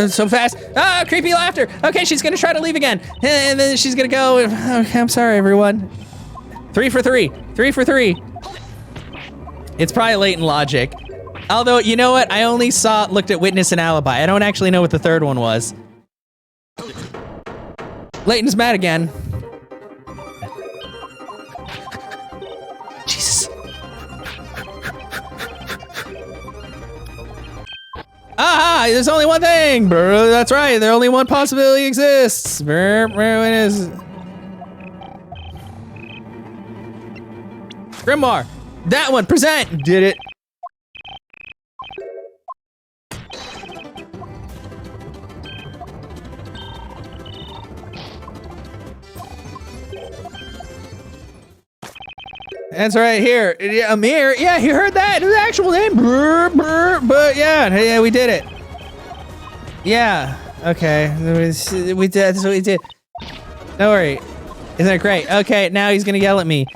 So fast. Ah, creepy laughter. Okay, she's gonna try to leave again. And then she's gonna go. Okay, I'm sorry, everyone. 3 for 3. 3 for 3. It's probably Layton logic. Although, you know what? I only looked at witness and alibi. I don't actually know what the third one was. Layton's mad again. Jesus. Aha! There's only one thing! Brr, that's right, there only one possibility exists. Brr, brr, it is. Grimoire! That one! Present! Did it. That's right here. Yeah, Amir. Yeah, you heard that. His actual name. Brr, brr, but yeah, we did it. Yeah. Okay. We did. That's what we did. Don't worry. Isn't it great? Okay, now he's gonna yell at me.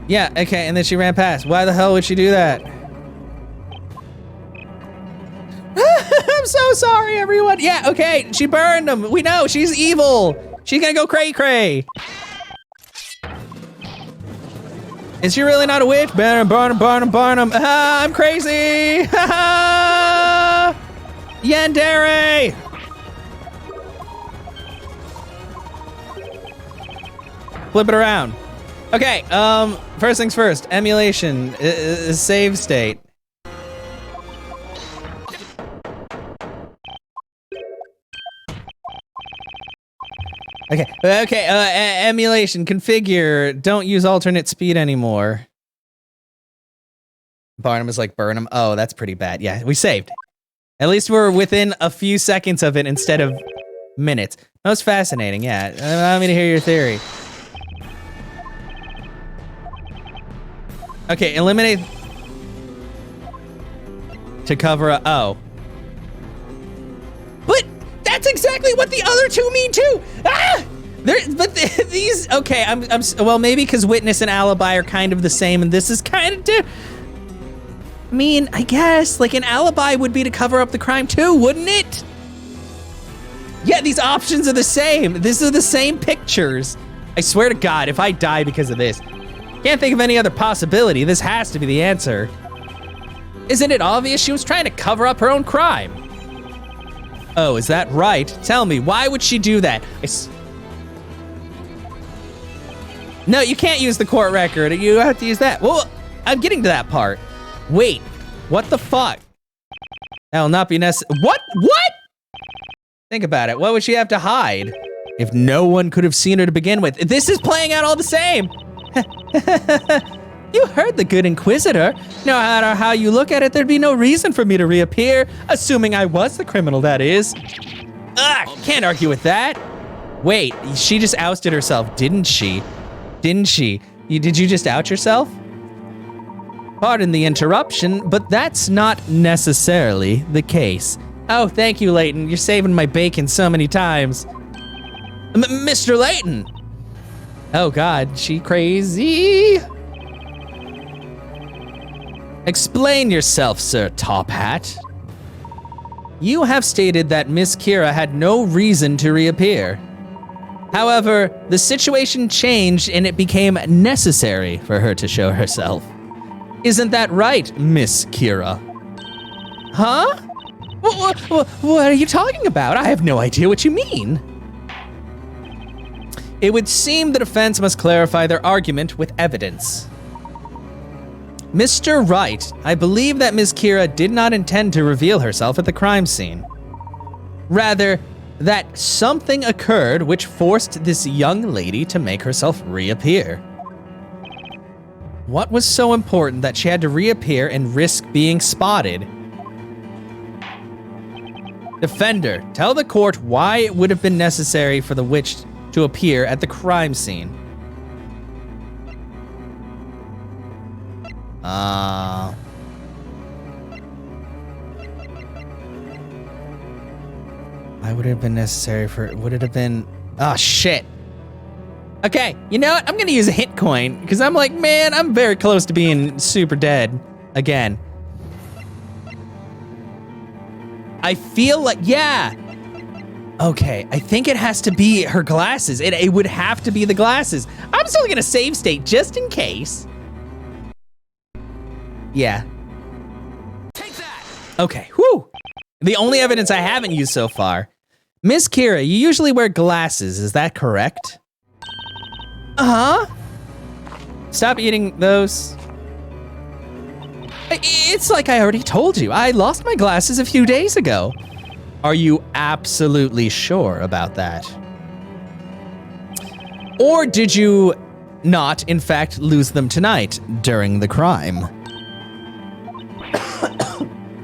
Yeah. Okay, and then she ran past. Why the hell would she do that? I'm so sorry, everyone. Yeah, okay, she burned them. We know, she's evil. She's gonna go cray-cray. Is she really not a witch? Burn 'em, burn 'em, burn 'em, burn 'em. Ah, I'm crazy. Yandere. Flip it around. Okay, first things first, emulation, save state. Okay, emulation, configure, don't use alternate speed anymore. Barnum is like Burnham. Oh, that's pretty bad. Yeah, we saved. At least we're within a few seconds of it instead of minutes. Most fascinating, yeah. Allow me to hear your theory. Okay, eliminate to cover a, oh. But that's exactly what the other two mean too. Ah! These, okay, well, maybe because witness and alibi are kind of the same and this is kind of I mean, I guess, like an alibi would be to cover up the crime too, wouldn't it? Yeah, these options are the same. These are the same pictures. I swear to God, if I die because of this, can't think of any other possibility. This has to be the answer. Isn't it obvious she was trying to cover up her own crime? Oh, is that right? Tell me, why would she do that? No, you can't use the court record. You have to use that. Well, I'm getting to that part. Wait, what the fuck? That will not be necessary. What? Think about it. What would she have to hide if no one could have seen her to begin with? This is playing out all the same. You heard the good Inquisitor. No matter how you look at it, there'd be no reason for me to reappear, assuming I was the criminal, that is. Ugh, can't argue with that. Wait, she just ousted herself, didn't she? Didn't she? Did you just out yourself? Pardon the interruption, but that's not necessarily the case. Oh, thank you, Layton. You're saving my bacon so many times. Mr. Layton! Oh God, she crazy? Explain yourself, Sir Top Hat. You have stated that Miss Kira had no reason to reappear. However, the situation changed and it became necessary for her to show herself. Isn't that right, Miss Kira? Huh? What are you talking about? I have no idea what you mean. It would seem the defense must clarify their argument with evidence. Mr. Wright, I believe that Ms. Kira did not intend to reveal herself at the crime scene. Rather, that something occurred which forced this young lady to make herself reappear. What was so important that she had to reappear and risk being spotted? Defender, tell the court why it would have been necessary for the witch to appear at the crime scene. Why would it have been necessary for, would it have been, oh shit. Okay, you know what? I'm gonna use a hit coin because I'm like, man, I'm very close to being super dead again. I feel like, yeah. Okay, I think it has to be her glasses. It would have to be the glasses. I'm still gonna save state just in case. Yeah. Take that. Okay, whew. The only evidence I haven't used so far. Miss Kira, you usually wear glasses, is that correct? Uh-huh. Stop eating those. It's like I already told you. I lost my glasses a few days ago. Are you absolutely sure about that? Or did you not, in fact, lose them tonight during the crime?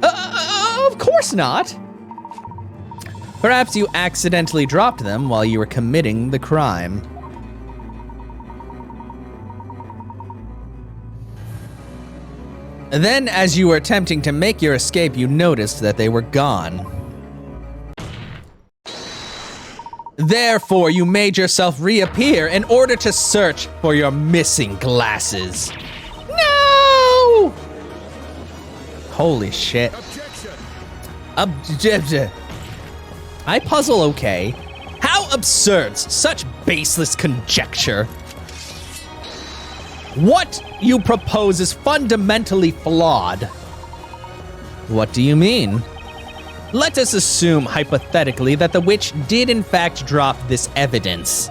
Of course not. Perhaps you accidentally dropped them while you were committing the crime. Then, as you were attempting to make your escape, you noticed that they were gone. Therefore, you made yourself reappear in order to search for your missing glasses. No! Holy shit. Objection. Objection. I puzzle okay. How absurd, such baseless conjecture. What you propose is fundamentally flawed. What do you mean? Let us assume, hypothetically, that the witch did in fact drop this evidence.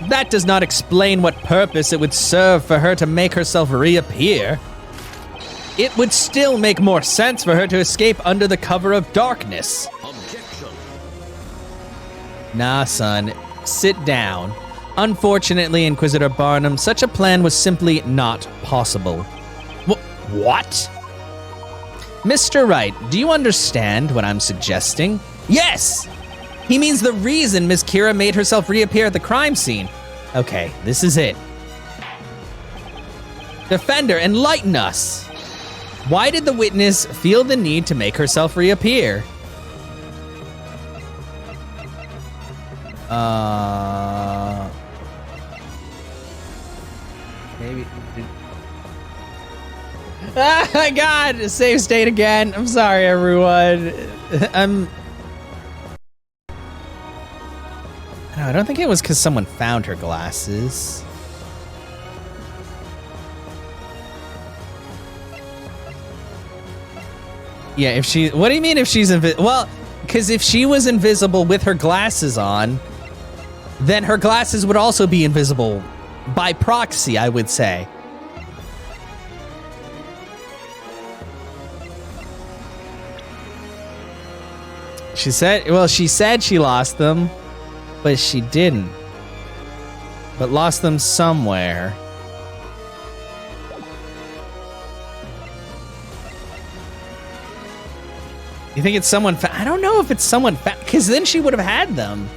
That does not explain what purpose it would serve for her to make herself reappear. It would still make more sense for her to escape under the cover of darkness. Objection. Nah, son. Sit down. Unfortunately, Inquisitor Barnum, such a plan was simply not possible. What? Mr. Wright, do you understand what I'm suggesting? Yes! He means the reason Miss Kira made herself reappear at the crime scene. Okay, this is it. Defender, enlighten us. Why did the witness feel the need to make herself reappear? Maybe. Ah, my God! Save state again. I'm sorry, everyone. No, I don't think it was because someone found her glasses. Yeah, if she... What do you mean if she's invisible? Well, because if she was invisible with her glasses on, then her glasses would also be invisible by proxy, I would say. She said she lost them, but she didn't. But lost them somewhere. You think it's someone I don't know if it's someone because then she would have had them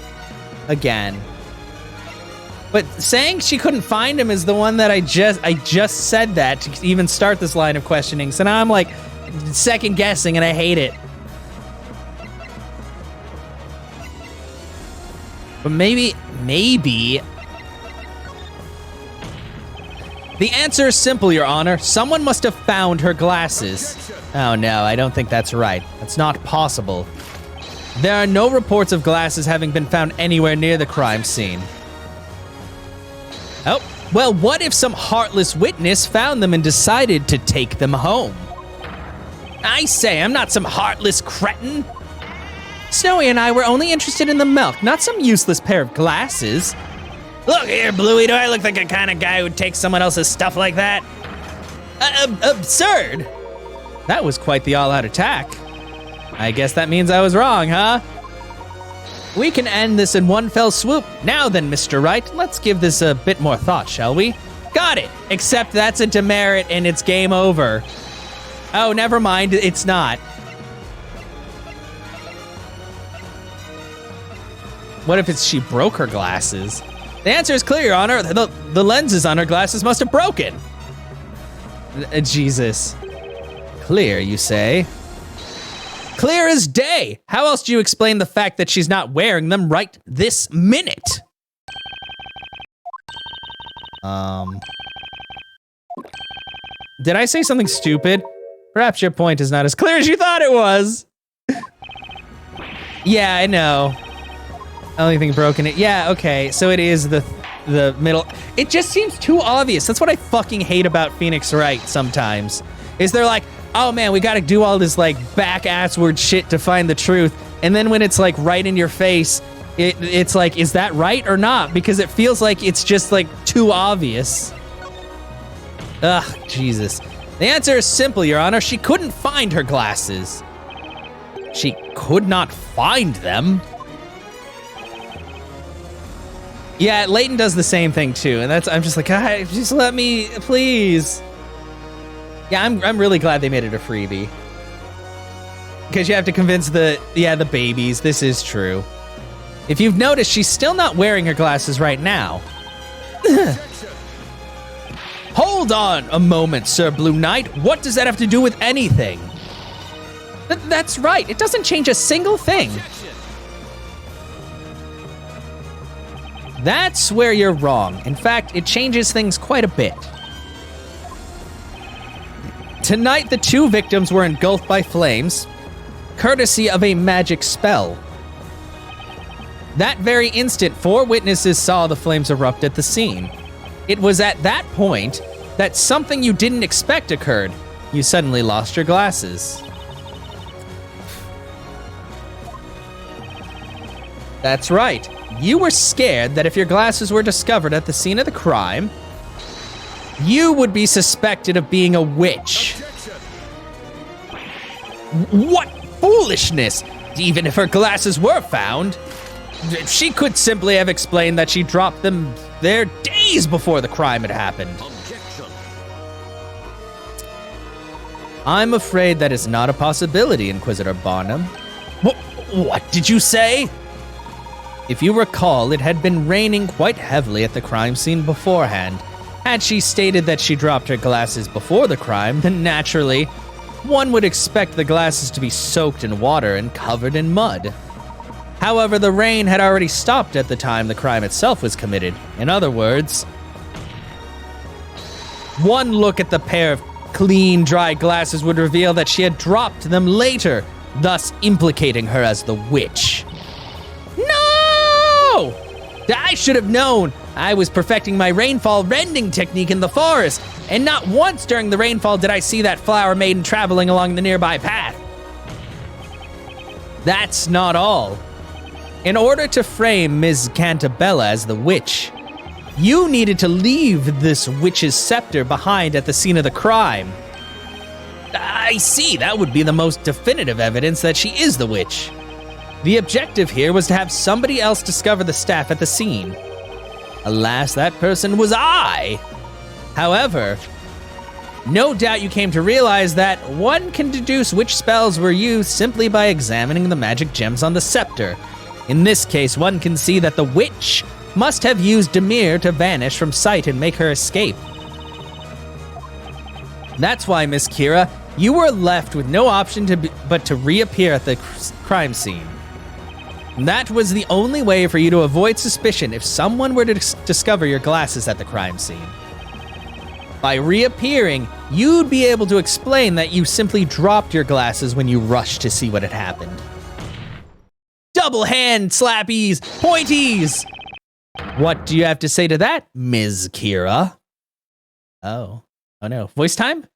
again. But saying she couldn't find him is the one that I just said that to even start this line of questioning. So now I'm like second guessing and I hate it. But maybe the answer is simple, Your Honor. Someone must have found her glasses. Oh no, I don't think that's right. That's not possible. There are no reports of glasses having been found anywhere near the crime scene. Oh, well, what if some heartless witness found them and decided to take them home? I say, I'm not some heartless cretin. Snowy and I were only interested in the milk, not some useless pair of glasses. Look here, Bluey, do I look like the kind of guy who'd take someone else's stuff like that? Absurd! That was quite the all-out attack. I guess that means I was wrong, huh? We can end this in one fell swoop. Now then, Mr. Wright, let's give this a bit more thought, shall we? Got it! Except that's a demerit and it's game over. Oh, never mind, it's not. What if she broke her glasses? The answer is clear, Your Honor. The lenses on her glasses must have broken. Jesus. Clear, you say? Clear as day. How else do you explain the fact that she's not wearing them right this minute? Did I say something stupid? Perhaps your point is not as clear as you thought it was. Yeah, I know. Only thing broken it. Yeah, okay. So it is the middle. It just seems too obvious. That's what I fucking hate about Phoenix Wright sometimes. Is they're like, oh man, we gotta do all this like back-assward shit to find the truth. And then when it's like right in your face, it's like, is that right or not? Because it feels like it's just like too obvious. Ugh, Jesus. The answer is simple, Your Honor. She couldn't find her glasses. She could not find them. Yeah, Layton does the same thing too, and I'm just like, God, just let me, please. Yeah, I'm really glad they made it a freebie. Because you have to convince the babies, this is true. If you've noticed, she's still not wearing her glasses right now. Hold on a moment, Sir Blue Knight. What does that have to do with anything? That's right, it doesn't change a single thing. That's where you're wrong. In fact, it changes things quite a bit. Tonight, the two victims were engulfed by flames, courtesy of a magic spell. That very instant, 4 witnesses saw the flames erupt at the scene. It was at that point that something you didn't expect occurred. You suddenly lost your glasses. That's right. You were scared that if your glasses were discovered at the scene of the crime, you would be suspected of being a witch. What foolishness! Even if her glasses were found, she could simply have explained that she dropped them there days before the crime had happened. I'm afraid that is not a possibility, Inquisitor Barnum. What did you say? If you recall, it had been raining quite heavily at the crime scene beforehand. Had she stated that she dropped her glasses before the crime, then naturally, one would expect the glasses to be soaked in water and covered in mud. However, the rain had already stopped at the time the crime itself was committed. In other words, one look at the pair of clean, dry glasses would reveal that she had dropped them later, thus implicating her as the witch. No! I should have known. I was perfecting my rainfall rending technique in the forest, and not once during the rainfall did I see that flower maiden traveling along the nearby path. That's not all. In order to frame Ms. Cantabella as the witch, you needed to leave this witch's scepter behind at the scene of the crime. I see, that would be the most definitive evidence that she is the witch. The objective here was to have somebody else discover the staff at the scene. Alas, that person was I. However, no doubt you came to realize that one can deduce which spells were used simply by examining the magic gems on the scepter. In this case, one can see that the witch must have used Demir to vanish from sight and make her escape. That's why, Miss Kira, you were left with no option but to reappear at the crime scene. That was the only way for you to avoid suspicion if someone were to discover your glasses at the crime scene. By reappearing, you'd be able to explain that you simply dropped your glasses when you rushed to see what had happened. Double hand slappies, pointies! What do you have to say to that, Ms. Kira? Oh no. Voice time?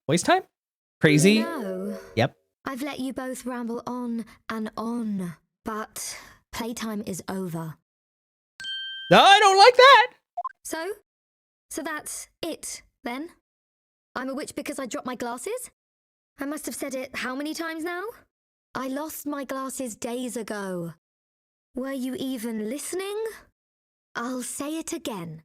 Crazy? No. Yep. I've let you both ramble on and on, but playtime is over. No, I don't like that! So that's it, then? I'm a witch because I dropped my glasses? I must have said it how many times now? I lost my glasses days ago. Were you even listening? I'll say it again.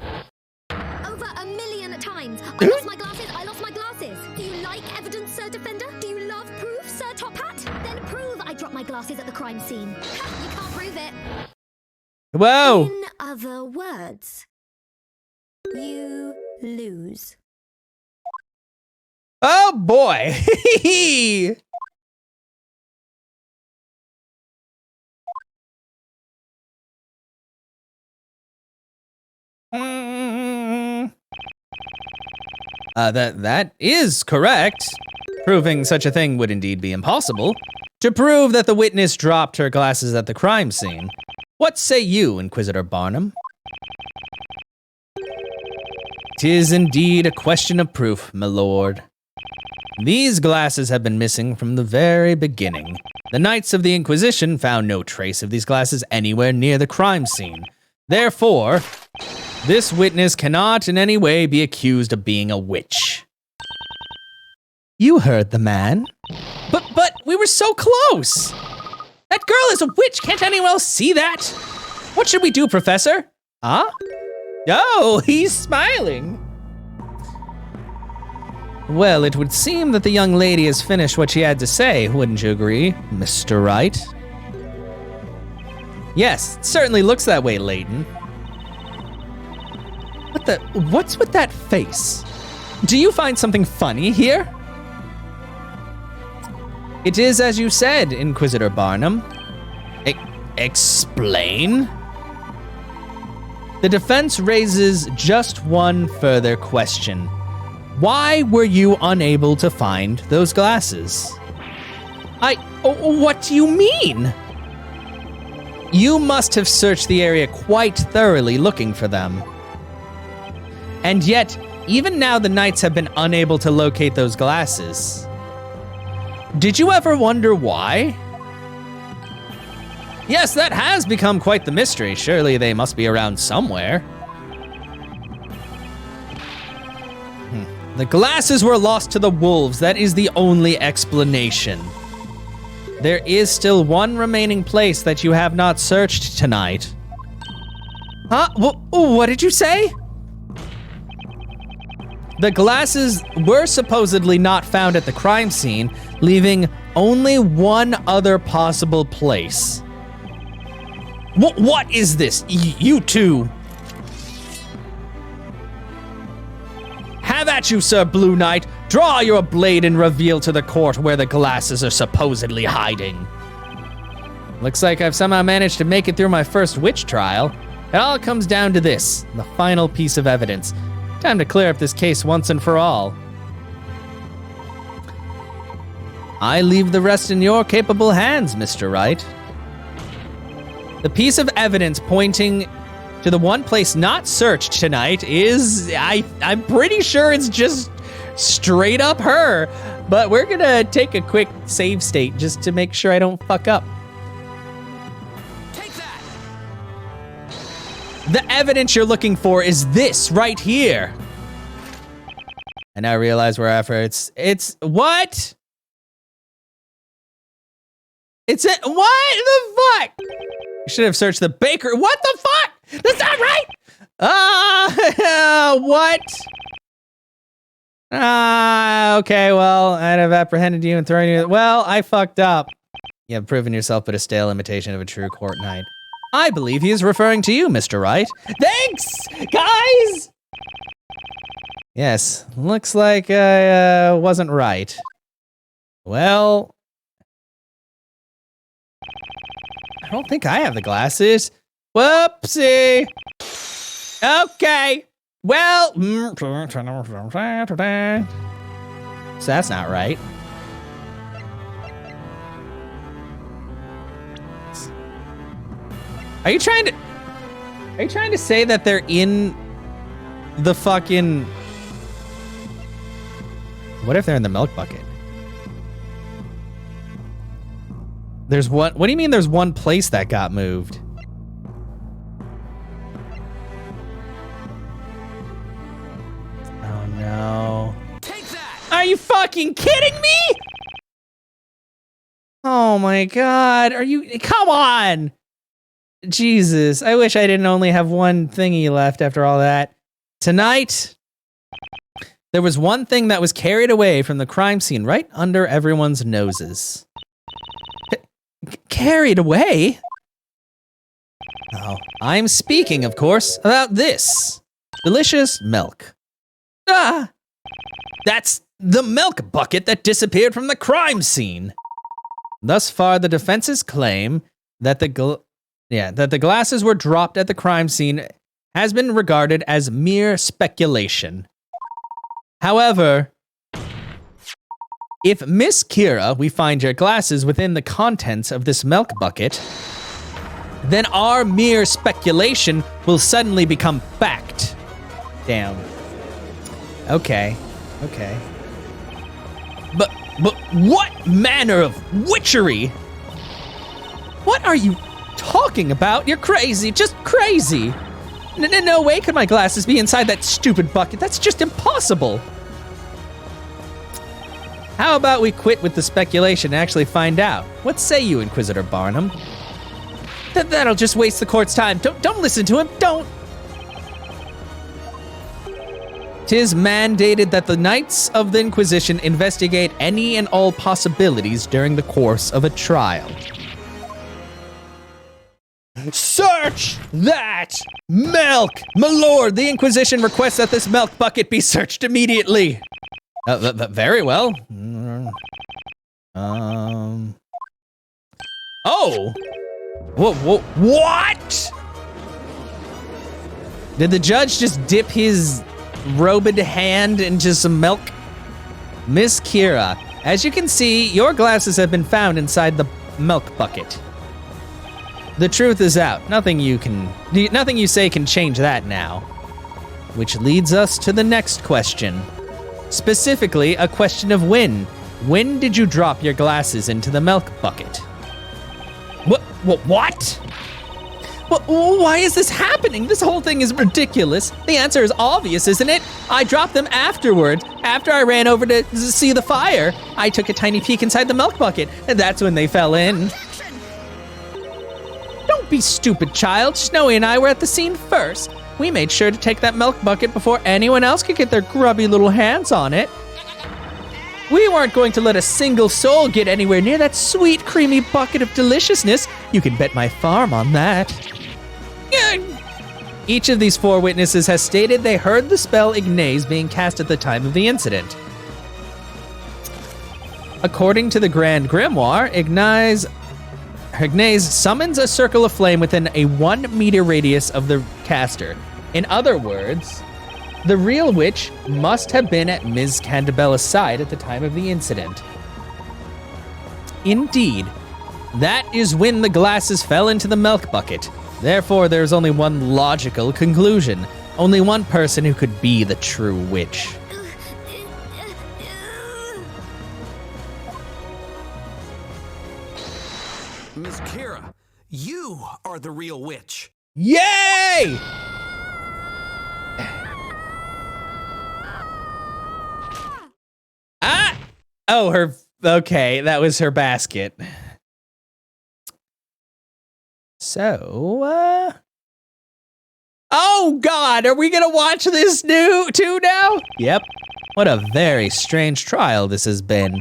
Over 1,000,000 times! I lost my glasses! I lost my glasses! Do you like evidence, Sir Defender? Do you love proof, Sir Top Hat? Then prove I dropped my glasses at the crime scene. Ha, you can't prove it. Whoa! In other words, you lose. Oh boy! That is correct. Proving such a thing would indeed be impossible. To prove that the witness dropped her glasses at the crime scene. What say you, Inquisitor Barnum? 'Tis indeed a question of proof, my lord. These glasses have been missing from the very beginning. The Knights of the Inquisition found no trace of these glasses anywhere near the crime scene. Therefore, this witness cannot in any way be accused of being a witch. You heard the man. But we were so close. That girl is a witch. Can't anyone else see that? What should we do, Professor? Huh? Oh, he's smiling. Well, it would seem that the young lady has finished what she had to say, wouldn't you agree, Mr. Wright? Yes, it certainly looks that way, Layton. What's with that face? Do you find something funny here? It is as you said, Inquisitor Barnum. Explain? The defense raises just one further question. Why were you unable to find those glasses? What do you mean? You must have searched the area quite thoroughly looking for them. And yet, even now the knights have been unable to locate those glasses. Did you ever wonder why? Yes, that has become quite the mystery. Surely they must be around somewhere. The glasses were lost to the wolves. That is the only explanation. There is still one remaining place that you have not searched tonight. Huh? What did you say? The glasses were supposedly not found at the crime scene, leaving only one other possible place. What is this? You two. Have at you, Sir Blue Knight. Draw your blade and reveal to the court where the glasses are supposedly hiding. Looks like I've somehow managed to make it through my first witch trial. It all comes down to this, the final piece of evidence. Time to clear up this case once and for all. I leave the rest in your capable hands, Mr. Wright. The piece of evidence pointing to the one place not searched tonight is, I'm pretty sure it's just straight up her, but we're gonna take a quick save state just to make sure I don't fuck up. Take that! The evidence you're looking for is this right here. I now realize where after it's what? What the fuck? You should have searched the baker. What the fuck? That's not right. What? Okay, well, I'd have apprehended you and thrown you. Well, I fucked up. You have proven yourself but a stale imitation of a true court knight. I believe he is referring to you, Mr. Wright. Thanks, guys! Yes, looks like I wasn't right. Well, I don't think I have the glasses. Whoopsie. Okay. Well, so that's not right. Are you trying to say that they're in the fucking... What if they're in the milk bucket? There's one... What do you mean there's one place that got moved? Oh no. Take that! Are you fucking kidding me? Oh my god, are you... Come on! Jesus, I wish I didn't only have one thingy left after all that. Tonight, there was one thing that was carried away from the crime scene right under everyone's noses. Carried away? Oh, I'm speaking, of course, about this. Delicious milk. Ah! That's the milk bucket that disappeared from the crime scene. Thus far, the defense's claim that the glasses were dropped at the crime scene has been regarded as mere speculation. However, if Miss Kira, we find your glasses within the contents of this milk bucket, then our mere speculation will suddenly become fact. Damn. Okay. But what manner of witchery? What are you talking about? You're crazy, just crazy. No way could my glasses be inside that stupid bucket. That's just impossible. How about we quit with the speculation and actually find out? What say you, Inquisitor Barnum? That'll just waste the court's time. Don't listen to him, don't. 'Tis mandated that the Knights of the Inquisition investigate any and all possibilities during the course of a trial. Search that milk! My lord, the Inquisition requests that this milk bucket be searched immediately. Very well. Oh! What? Did the judge just dip his robed hand into some milk? Miss Kira, as you can see, your glasses have been found inside the milk bucket. The truth is out. Nothing you say can change that now. Which leads us to the next question. Specifically, a question of when. When did you drop your glasses into the milk bucket? What? Why is this happening? This whole thing is ridiculous. The answer is obvious, isn't it? I dropped them afterwards. After I ran over to see the fire, I took a tiny peek inside the milk bucket, and that's when they fell in. Don't be stupid, child. Snowy and I were at the scene first. We made sure to take that milk bucket before anyone else could get their grubby little hands on it. We weren't going to let a single soul get anywhere near that sweet, creamy bucket of deliciousness. You can bet my farm on that. Each of these 4 witnesses has stated they heard the spell Ignace being cast at the time of the incident. According to the Grand Grimoire, Ignace summons a circle of flame within a 1 meter radius of the caster. In other words, the real witch must have been at Ms. Cantabella's side at the time of the incident. Indeed, that is when the glasses fell into the milk bucket. Therefore, there's only one logical conclusion. Only one person who could be the true witch. Miss Kira, you are the real witch. Yay! Ah! Oh, okay, that was her basket. So, oh God, are we gonna watch this too now? Yep. What a very strange trial this has been.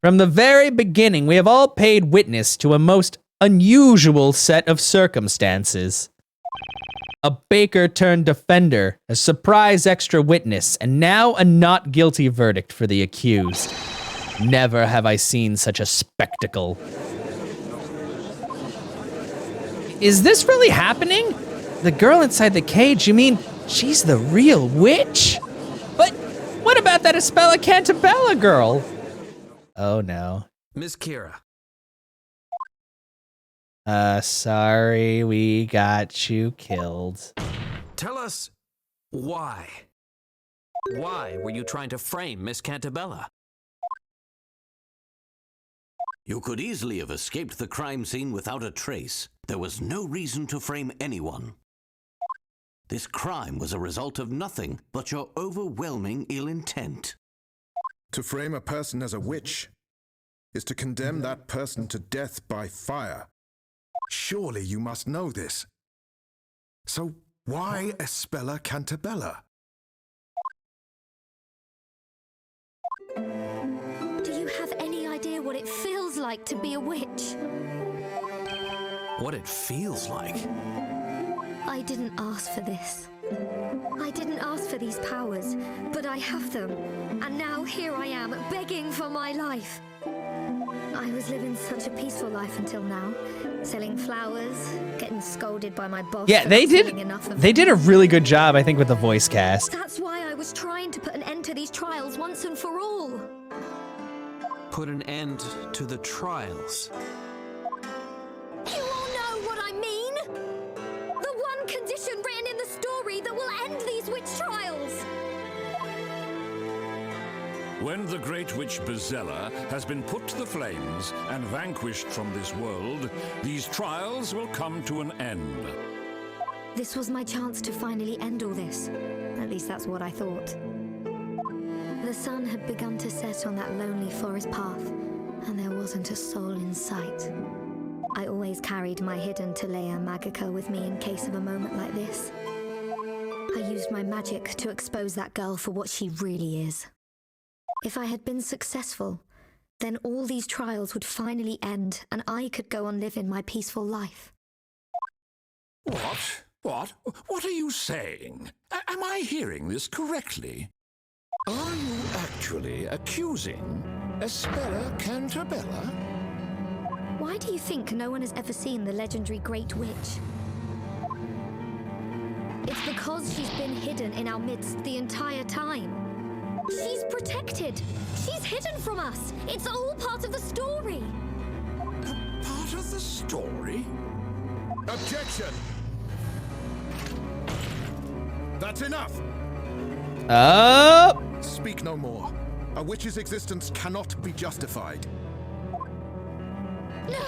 From the very beginning, we have all paid witness to a most unusual set of circumstances. A baker turned defender, a surprise extra witness, and now a not guilty verdict for the accused. Never have I seen such a spectacle. Is this really happening? The girl inside the cage, you mean she's the real witch? But what about that Espella Cantabella girl? Oh no. Miss Kira. Sorry, we got you killed. Tell us why. Why were you trying to frame Miss Cantabella? You could easily have escaped the crime scene without a trace. There was no reason to frame anyone. This crime was a result of nothing but your overwhelming ill intent. To frame a person as a witch is to condemn that person to death by fire. Surely you must know this. So why Espella Cantabella? Do you have any idea what it feels like to be a witch? What it feels like? I didn't ask for this. I didn't ask for these powers, but I have them. And now here I am, begging for my life. I was living such a peaceful life until now. Selling flowers, getting scolded by my boss. Yeah, they did a really good job, I think, with the voice cast. That's why I was trying to put an end to these trials once and for all. Put an end to the trials. You all know what I mean? The one condition written in the story that will end these witch trials. When the great witch Bezella has been put to the flames and vanquished from this world, these trials will come to an end. This was my chance to finally end all this. At least that's what I thought. The sun had begun to set on that lonely forest path, and there wasn't a soul in sight. I always carried my hidden Telea Magica with me in case of a moment like this. I used my magic to expose that girl for what she really is. If I had been successful, then all these trials would finally end and I could go on living my peaceful life. What? What are you saying? Am I hearing this correctly? Are you actually accusing Espella Cantabella? Why do you think no one has ever seen the legendary Great Witch? It's because she's been hidden in our midst the entire time. She's protected. She's hidden from us. It's all part of the story. Part of the story? Objection! That's enough! Speak no more. A witch's existence cannot be justified. No,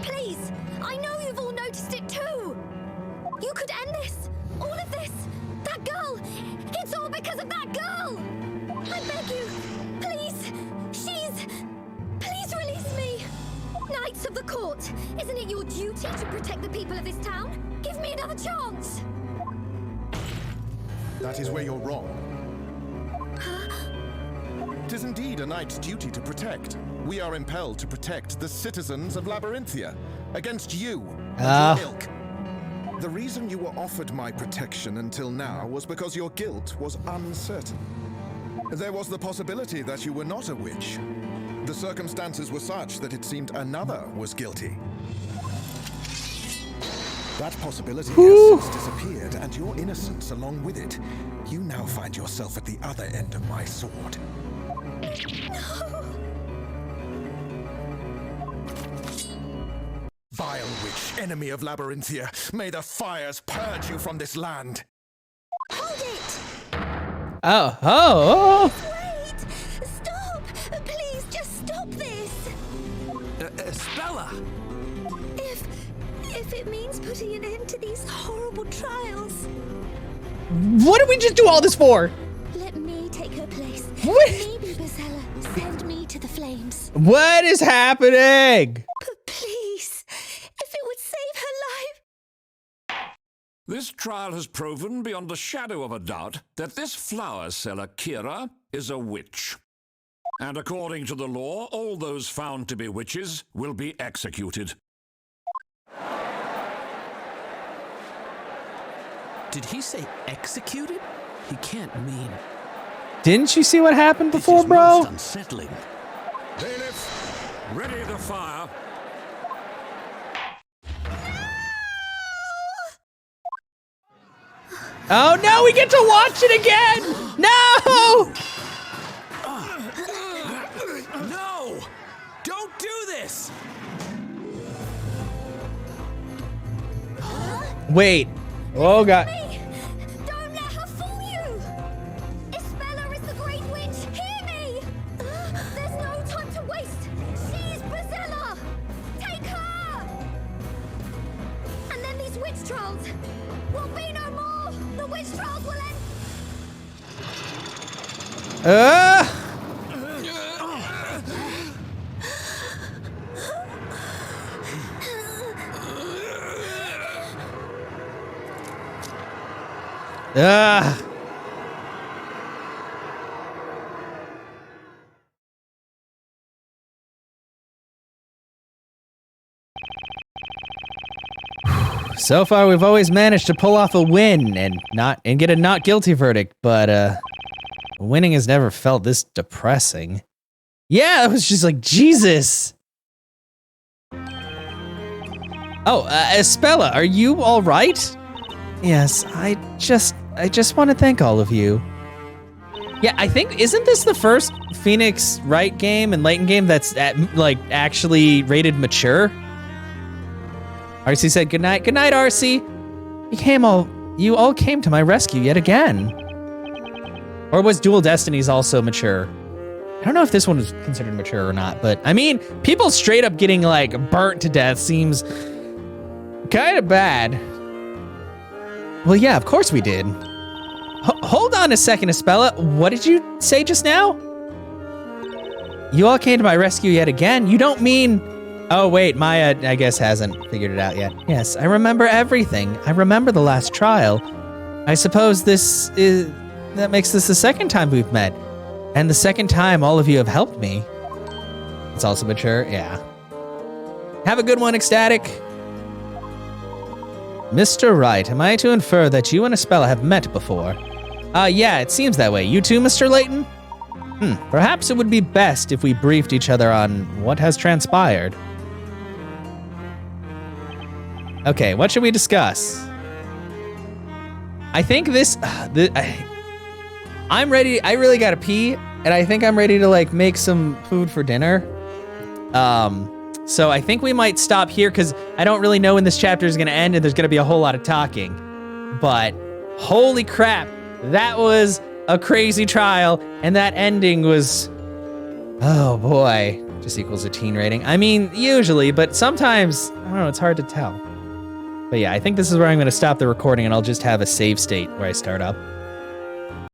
please! I know you've all noticed it too! You could end this! All of this! That girl! It's all because of that girl! I beg you! Please! Please release me! Knights of the Court! Isn't it your duty to protect the people of this town? Give me another chance! That is where you're wrong. It is indeed a knight's duty to protect. We are impelled to protect the citizens of Labyrinthia against you and your ilk. The reason you were offered my protection until now was because your guilt was uncertain. There was the possibility that you were not a witch. The circumstances were such that it seemed another was guilty. That possibility has since disappeared, and your innocence along with it. You now find yourself at the other end of my sword. Vile witch, enemy of Labyrinthia, may the fires purge you from this land. Hold it! Oh. Wait! Stop! Please, just stop this! Spella! If it means putting an end to these horrible trials, What did we just do all this for? let me take her place. What? Maybe, Bozella, send me to the flames. What is happening? But please, if it would save her life. This trial has proven beyond a shadow of a doubt that this flower seller, Kira, is a witch. And according to the law, all those found to be witches will be executed. Did he say executed? He can't mean. Didn't you see what happened This before, is bro? most unsettling. Bailiff, ready the fire. Oh no, we get to watch it again! No! No! Don't do this! Wait. Oh god. Don't let her fool you! Isabella is the Great Witch! Hear me! There's no time to waste! She's Bozella! Take her! And then these witch trials will be no more! The witch trials will end! So far, we've always managed to pull off a win and get a not guilty verdict, but winning has never felt this depressing. Yeah, it was just like Jesus. Oh, Espella, are you all right? Yes, I just want to thank all of you. Yeah, I think isn't this the first Phoenix Wright game and Layton game that's actually rated mature? RC said goodnight. Good night, RC. You all came to my rescue yet again. Or was Dual Destinies also mature? I don't know if this one was considered mature or not, but I mean, people straight up getting like burnt to death seems kind of bad. Well, yeah, of course we did. Hold on a second, Espella. What did you say just now? You all came to my rescue yet again? You don't mean... Oh, wait, Maya, I guess, hasn't figured it out yet. Yes, I remember everything. I remember the last trial. I suppose that makes this the second time we've met. And the second time all of you have helped me. It's also mature, yeah. Have a good one, Ecstatic. Mr. Wright, am I to infer that you and Espella have met before? Yeah, it seems that way. You too, Mr. Layton? Perhaps it would be best if we briefed each other on what has transpired. Okay, what should we discuss? I think I'm ready. I really gotta pee, and I think I'm ready to like make some food for dinner. So I think we might stop here because I don't really know when this chapter is going to end and there's going to be a whole lot of talking. But holy crap, that was a crazy trial. And that ending was, oh boy, just equals a teen rating. I mean, usually, but sometimes, I don't know, it's hard to tell. But yeah, I think this is where I'm going to stop the recording and I'll just have a save state where I start up.